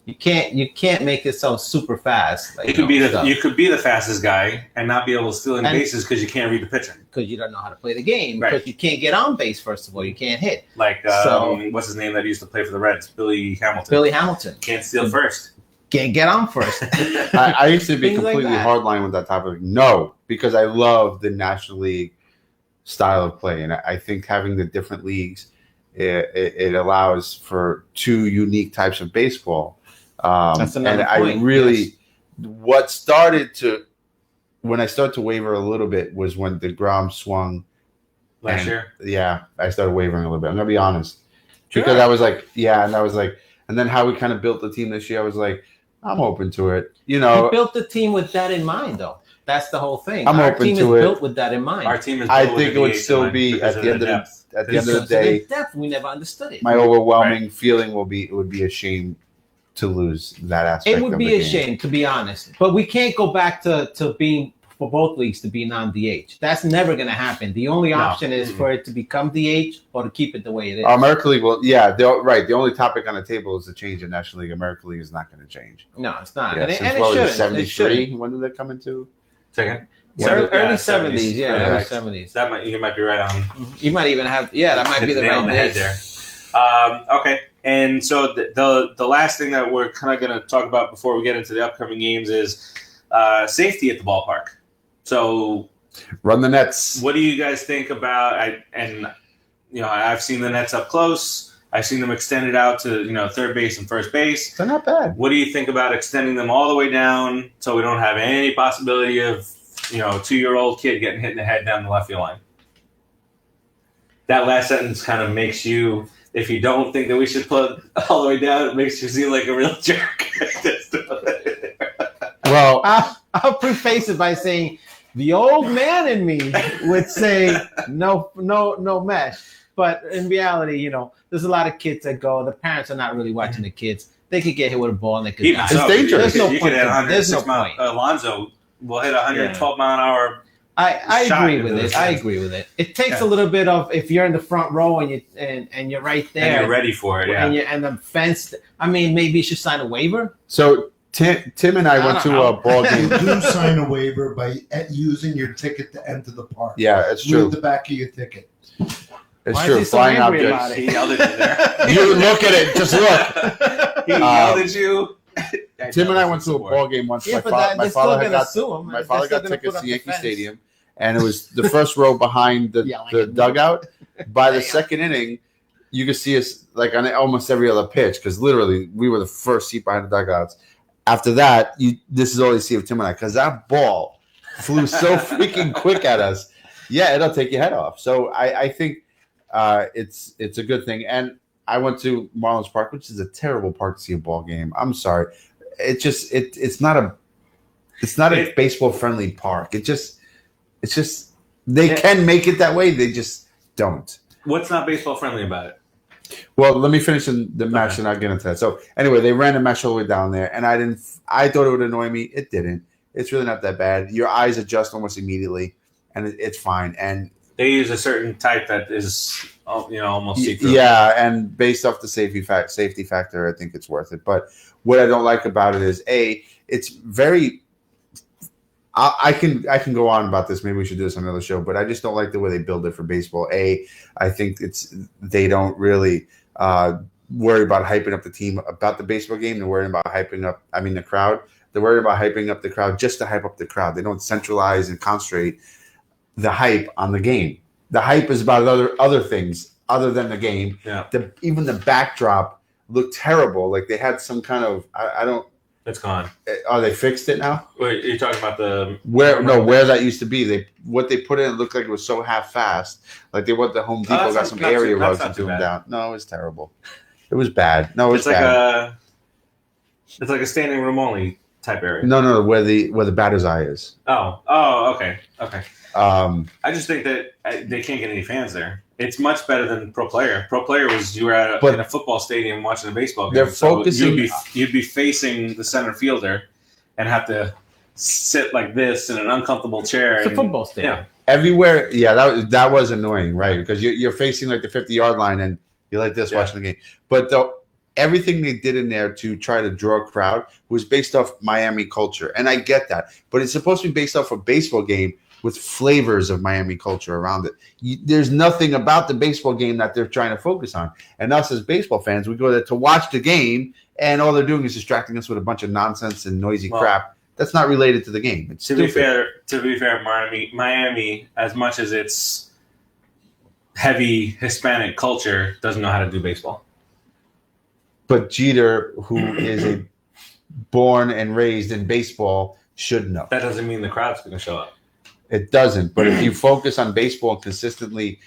You can't make yourself super fast. You could be the fastest guy and not be able to steal in bases because you can't read the pitcher. Because you don't know how to play the game. Right. Because you can't get on base, first of all. You can't hit. Like, what's his name that used to play for the Reds? Billy Hamilton. Can't steal first. Can't get on first. I used to be Things like completely that. hardline with that topic. No, because I love the National League style of play. And I think having the different leagues, it allows for 2 unique types of baseball. That's another point. What started to, when I started to waver a little bit was when DeGrom swung. Last year? Yeah, I started wavering a little bit. I'm going to be honest. Because I was like, and then how we kind of built the team this year, I was like, I'm open to it. We built the team with that in mind, though. That's the whole thing. Our team is built with that in mind. Our team is I built think with it would the still DH be at the end of the day. The depth, we never understood it. My overwhelming feeling it would be a shame to lose that aspect. It would be a shame, to be honest. But we can't go back to being, for both leagues, to be non-DH. That's never going to happen. The only option is for it to become DH or to keep it the way it is. American League the only topic on the table is the change in National League. American League is not going to change. No, it's not. Yeah, and since it shouldn't. 73, when did that come into? Second. Early 70s, early 70s. You might be right on. You might even have, that might be the nail right on the head there. Okay. And so the last thing that we're kind of going to talk about before we get into the upcoming games is safety at the ballpark. So run the nets. What do you guys think about? I've seen the nets up close. I've seen them extended out to third base and first base. They're not bad. What do you think about extending them all the way down so we don't have any possibility of a 2-year-old kid getting hit in the head down the left field line? That last sentence kind of makes you. If you don't think that we should put all the way down, it makes you seem like a real jerk. Well, I'll preface it by saying the old man in me would say no mesh. But in reality, there's a lot of kids that go. The parents are not really watching the kids. They could get hit with a ball and they could die. It's dangerous. There's no point. There's no point. Alonso will hit 112 mile an hour. I agree with it. I agree with it. It takes a little bit of, if you're in the front row and you're right there and you're ready for it, and the fence. I mean, maybe you should sign a waiver. So Tim and I went to a ball game. You do sign a waiver by using your ticket to enter the park. Yeah, it's true. With the back of your ticket. It's Why true. is he so Flying angry objects. about it? He yelled at you there. You look at it. Just look. He yelled at you. Tim and I went to a ball game once. Yeah, My father got tickets to Yankee Stadium, and it was the first row behind the dugout. By the second inning, you could see us like on almost every other pitch because literally we were the first seat behind the dugouts. After that, this is all you see of Tim and I because that ball flew so freaking quick at us. Yeah, it'll take your head off. So I think it's a good thing. And I went to Marlins Park, which is a terrible park to see a ball game. I'm sorry. It's not a baseball friendly park. It's just they can make it that way. They just don't. What's not baseball friendly about it? Well, let me finish the match and I'll get into that. So anyway, they ran the match all the way down there, and I thought it would annoy me. It didn't. It's really not that bad. Your eyes adjust almost immediately, and it's fine. And they use a certain type that is, almost see-through. Yeah, and based off the safety factor, I think it's worth it. But what I don't like about it is it's very. I can go on about this. Maybe we should do this on another show. But I just don't like the way they build it for baseball. I think they don't really worry about hyping up the team about the baseball game. They're worrying about hyping up. The crowd. They're worried about hyping up the crowd just to hype up the crowd. They don't centralize and concentrate the hype on the game. The hype is about other things other than the game. Yeah. Even the backdrop looked terrible. Like they had some kind of It's gone. Oh, they fixed it now? Wait, you're talking about the where that used to be. What they put in looked like it was so half-fast. Like they went to Home Depot, got some area rugs and threw them down. No, it was terrible. It was bad. No, it's bad. It's like a standing room only type area. No, where the batter's eye is. Oh, okay. I just think that they can't get any fans there. It's much better than Pro Player. Pro Player was you were in a football stadium watching a baseball game. They're focusing. You'd be facing the center fielder and have to sit like this in an uncomfortable chair. It's a football stadium. Yeah. Everywhere, that was annoying, right? Because you're facing like the 50-yard line and you're like this watching the game. But everything they did in there to try to draw a crowd was based off Miami culture, and I get that. But it's supposed to be based off a baseball game with flavors of Miami culture around it. There's nothing about the baseball game that they're trying to focus on. And us as baseball fans, we go there to watch the game, and all they're doing is distracting us with a bunch of nonsense and noisy crap that's not related to the game. It's to be fair, Miami, as much as it's heavy Hispanic culture, doesn't know how to do baseball. But Jeter, who is born and raised in baseball, should know. That doesn't mean the crowd's going to show up. It doesn't. But if you focus on baseball and consistently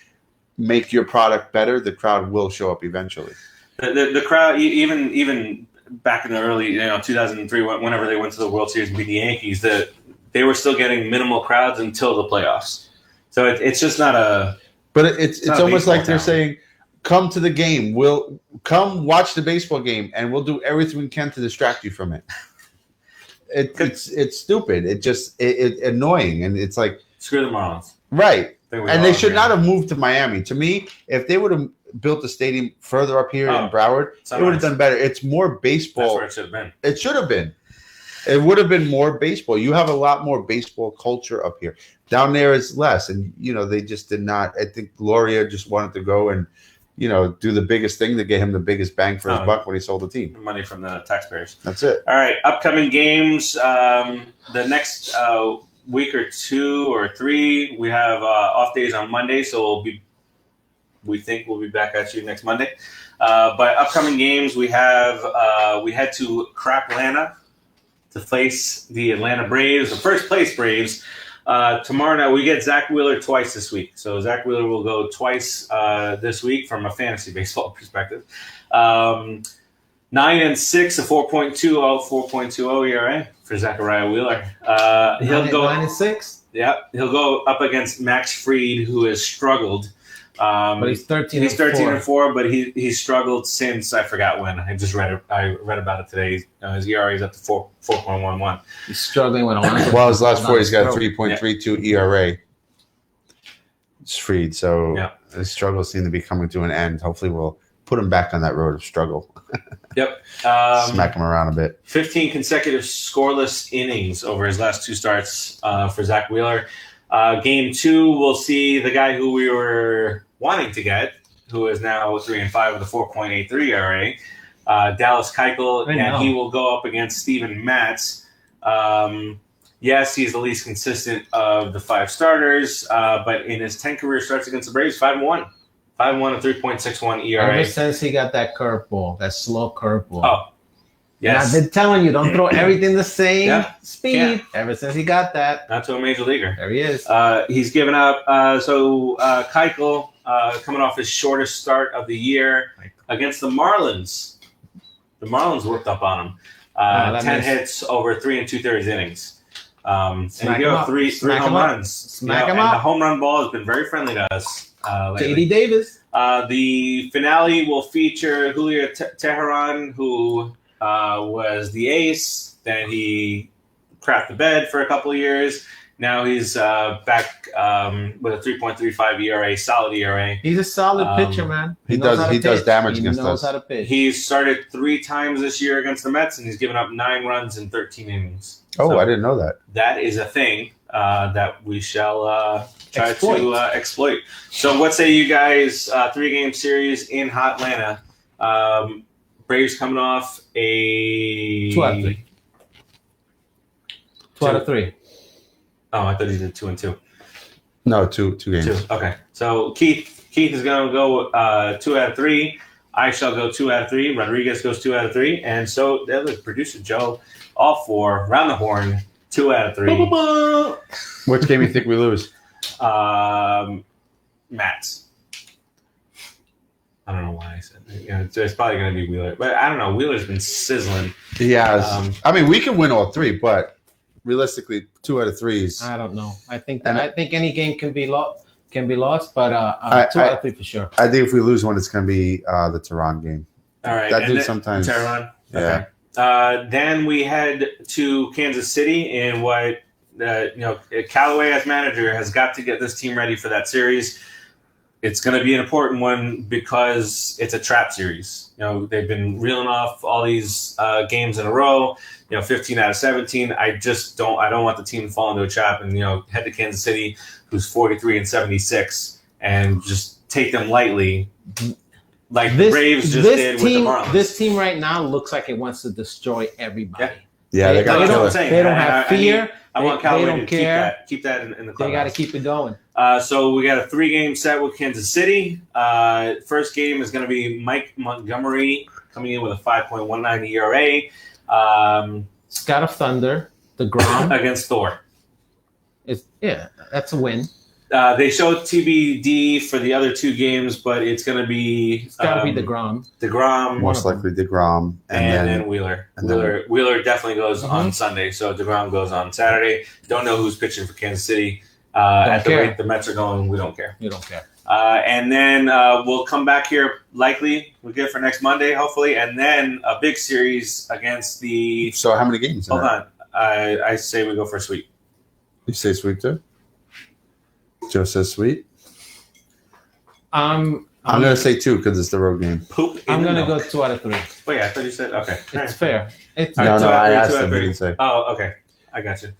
make your product better, the crowd will show up eventually. The crowd, even back in the early 2003, whenever they went to the World Series and beat the Yankees, they were still getting minimal crowds until the playoffs. So it's just not a. But it's almost like they're saying, come to the game. We'll come watch the baseball game, and we'll do everything we can to distract you from it. It's stupid. It's annoying, and it's like screw the Marlins, right? And they should not have moved to Miami. To me, if they would have built a stadium further up here in Broward, it would have done better. It's more baseball. That's where it should have been. It should have been. It would have been more baseball. You have a lot more baseball culture up here. Down there is less, and they just did not. I think Gloria just wanted to go and do the biggest thing to get him the biggest bang for his buck when he sold the team. Money from the taxpayers. That's it. All right, upcoming games. The next week or 2 or 3, we have off days on Monday, so we think we'll be back at you next Monday. But upcoming games, we head to Craplana to face the Atlanta Braves, the first place Braves. Tomorrow night, we get Zach Wheeler twice this week. So Zach Wheeler will go twice this week from a fantasy baseball perspective. 9-6, a 4.20 ERA for Zachariah Wheeler. He'll go 9-6. Yeah, he'll go up against Max Fried, who has struggled. But he's 13. He's 13-4, but he's struggled since I forgot when. I just read it. I read about it today. His ERA is up to 4.11. He's struggling with well, his last 4, he's got a 3.32 ERA. It's Fried, so his struggles seem to be coming to an end. Hopefully, we'll put him back on that road of struggle. Yep. Smack him around a bit. 15 consecutive scoreless innings over his last 2 starts for Zach Wheeler. Game 2, we'll see the guy who we were wanting to get, who is now 3-5 with a 4.83 ERA, Dallas Keuchel, and he will go up against Steven Matz. Yes, he's the least consistent of the 5 starters, but in his 10 career starts against the Braves, 5-1. 5-1, a 3.61 ERA. Ever since he got that curveball, that slow curveball. Oh, yes. And I've been telling you, don't throw everything the same speed. Yeah. Ever since he got that. Not to a major leaguer. There he is. He's given up. Keuchel, coming off his shortest start of the year against the Marlins. The Marlins worked up on him. 10 hits over 3 2/3 innings. And he gave up three home runs. Smack him up. up. The home run ball has been very friendly to us. J.D. Davis. The finale will feature Julio Teheran, who was the ace. Then he crapped the bed for a couple of years. Now he's back with a 3.35 ERA, solid ERA. He's a solid pitcher, man. He does damage against us. He knows how to pitch. He's started 3 times this year against the Mets, and he's given up 9 runs in 13 innings. Oh, so I didn't know that. That is a thing that we shall try to exploit. So what say you guys, 3-game series in Hotlanta. Braves coming off a 2 out of 3. 2 out of 3. Oh, I thought you did 2 and 2. No, two games. 2. Okay. So Keith is going to go 2 out of 3. I shall go 2 out of 3. Rodriguez goes 2 out of 3. And so there's producer Joe, all 4, round the horn, 2 out of 3. Which game you think we lose? Mats. I don't know why I said that. It's probably going to be Wheeler. But I don't know. Wheeler's been sizzling. Yeah. I mean, we can win all 3, but realistically, 2 out of 3s. I don't know. I think any game can be lost, but 2 out of 3 for sure. I think if we lose one, it's going to be the Tehran game. All right. That dude sometimes. Tehran. Yeah. Okay. Then we head to Kansas City, and what Callaway as manager has got to get this team ready for that series. It's going to be an important one because it's a trap series. They've been reeling off all these games in a row. 15 out of 17. I don't want the team to fall into a trap and head to Kansas City, who's 43 and 76, and just take them lightly, like the Braves just did with the Marlins. This team right now looks like it wants to destroy everybody. Yeah, they got to They don't have fear. I want Callaway to keep that in the clubhouse. They got to keep it going. So we got a 3-game set with Kansas City. First game is going to be Mike Montgomery coming in with a 5.19 ERA. God of Thunder, the Grom against Thor. That's a win. They showed TBD for the other 2 games, but it's going to be the Grom. The Grom, most likely the Grom, and then Wheeler. Wheeler definitely goes on Sunday, so the Grom goes on Saturday. Don't know who's pitching for Kansas City. At the rate the Mets are going, we don't care. You don't care. And then we'll come back here likely. We'll get for next Monday, hopefully, and then a big series against the. So how many games? Hold on. I say we go for a sweep. You say sweep too? Joe says sweet. I'm going to say 2 because it's the road game. I'm going to go 2 out of 3. Wait, I thought you said okay. It's fair. It's no, I asked him. He didn't say. Oh, okay. I got you.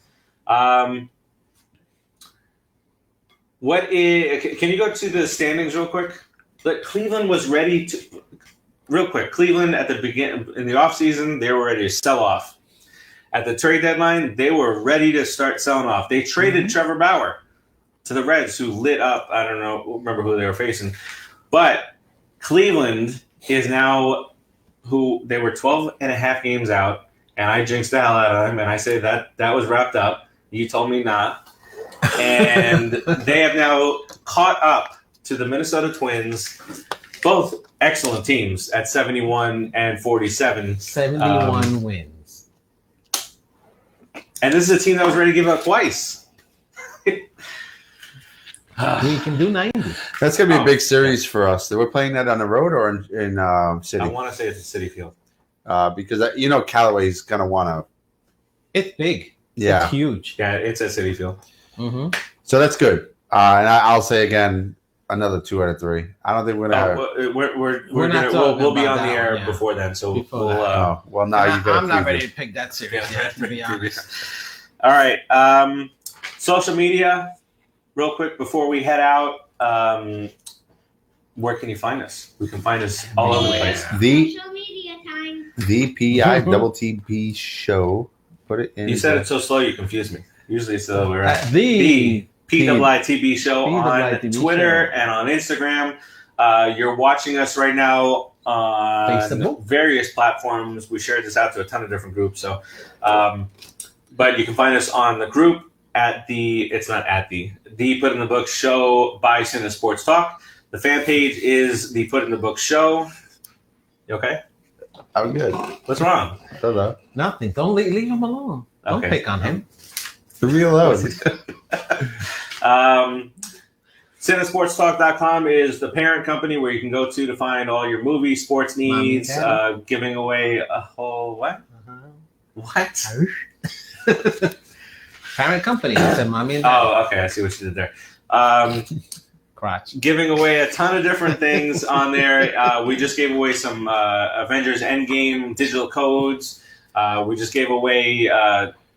Can you go to the standings real quick? Cleveland was ready to. Real quick, Cleveland at the beginning in the offseason, they were ready to sell off. At the trade deadline, they were ready to start selling off. They traded Trevor Bauer to the Reds, who lit up. I don't remember who they were facing. But Cleveland is now who they were 12 and a half games out, and I jinxed the hell out of them, and I say that was wrapped up. You told me not. And they have now caught up to the Minnesota Twins, both excellent teams at 71 and 47. 71 wins. And this is a team that was ready to give up twice. We can do 90. That's going to be a big series for us. We're playing that on the road or in City? I want to say it's a City Field. Because, Callaway's going to want to. It's big. Yeah. It's huge. Yeah, it's at City Field. Mm-hmm. So that's good. And I'll say again, another 2 out of 3. I don't think we're going to. We'll be on the air before then. So well, now you got. I'm not ready to pick that series yet, to be honest. All right. Social media, real quick before we head out. Where can you find us? We can find us all over the place. Social media time. The PI show. Put it in. You said it so slow, you confused me. Usually it's the other way around. The PIITB show on PIITB Twitter and on Instagram. You're watching us right now on Facebook? Various platforms. We shared this out to a ton of different groups. So, but you can find us on the group the Put in the Book Show by CineSportsTalk. The fan page is the Put in the Book Show. You okay? I'm good. What's wrong? Hello. Nothing. Don't leave him alone. Don't pick on him. Leave me alone. CineSportsTalk.com is the parent company where you can go to find all your movie, sports needs, giving away a whole what? What? Parent company. I said mommy and daddy. Oh, okay. I see what you did there. Crotch. Giving away a ton of different things on there. We just gave away some Avengers Endgame digital codes. We just gave away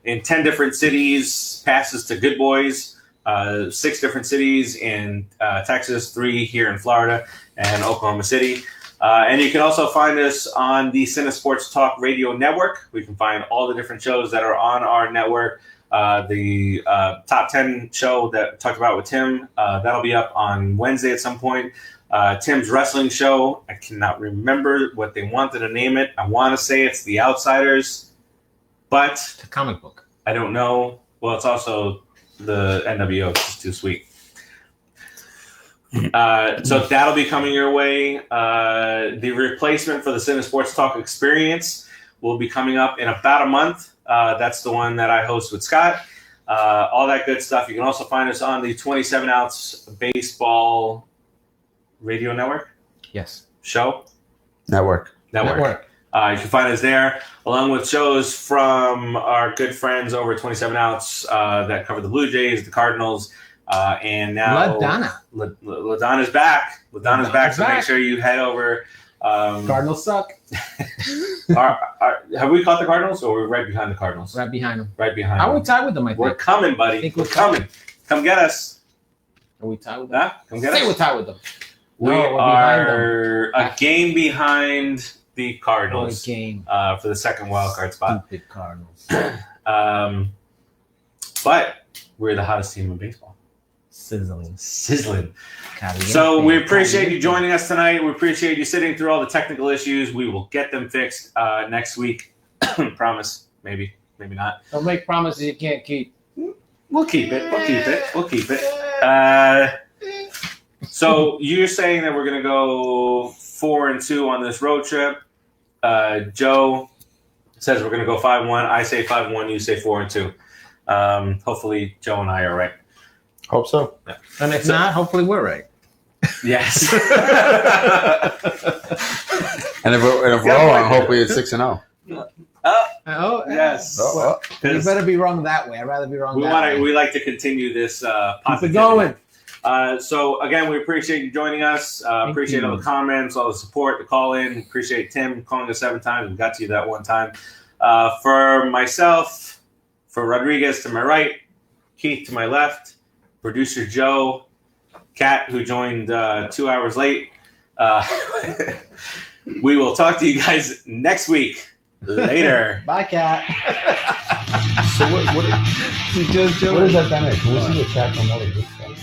in 10 different cities passes to Good Boys, 6 different cities in Texas, 3 here in Florida, and Oklahoma City. And you can also find us on the CineSports Talk Radio Network. We can find all the different shows that are on our network. The top 10 show that we talked about with Tim, that'll be up on Wednesday at some point. Tim's wrestling show. I cannot remember what they wanted to name it. I want to say it's The Outsiders, but It's a comic book. I don't know. Well, it's also the NWO. It's too sweet. So that'll be coming your way. The replacement for the CineSportsTalk experience will be coming up in about a month. That's the one that I host with Scott. All that good stuff. You can also find us on the 27-ounce baseball radio network. Yes. Show? Network. You can find us there, along with shows from our good friends over at 27-ounce that cover the Blue Jays, the Cardinals, and now LaDonna's back. LaDonna's back, so make sure you head over. Cardinals suck. Have we caught the Cardinals, or we're right behind the Cardinals? Right behind them. Right behind I them. would tie with them, I think. We're coming, buddy. We're coming. Come get us. Are we tied with them? Huh? Come get us. Say we're tied with them. We are a game behind the Cardinals for the second wild card spot. Stupid Cardinals. But we're the hottest team in baseball. Sizzling. So we appreciate you joining us tonight. We appreciate you sitting through all the technical issues. We will get them fixed next week. Promise. Maybe not. Don't make promises you can't keep. We'll keep it. We'll keep it. So you're saying that we're going to go 4-2 on this road trip. Joe says we're going to go 5-1. I say 5-1. You say 4-2. Hopefully Joe and I are right. Hope so. Yeah. And if not, hopefully we're right. Yes. And if we're wrong, hopefully it's 6-0. Oh, yes. You better be wrong that way. I'd rather be wrong We like to continue this Keep it going. So, again, we appreciate you joining us. Appreciate all the comments, all the support, the call-in. Appreciate Tim calling us 7 times. We got to you that one time. For myself, for Rodriguez to my right, Keith to my left, producer Joe, Kat, who joined 2 hours late. We will talk to you guys next week. Later. Bye, Kat. So what is that damage? Can we see the chat from all of this stuff?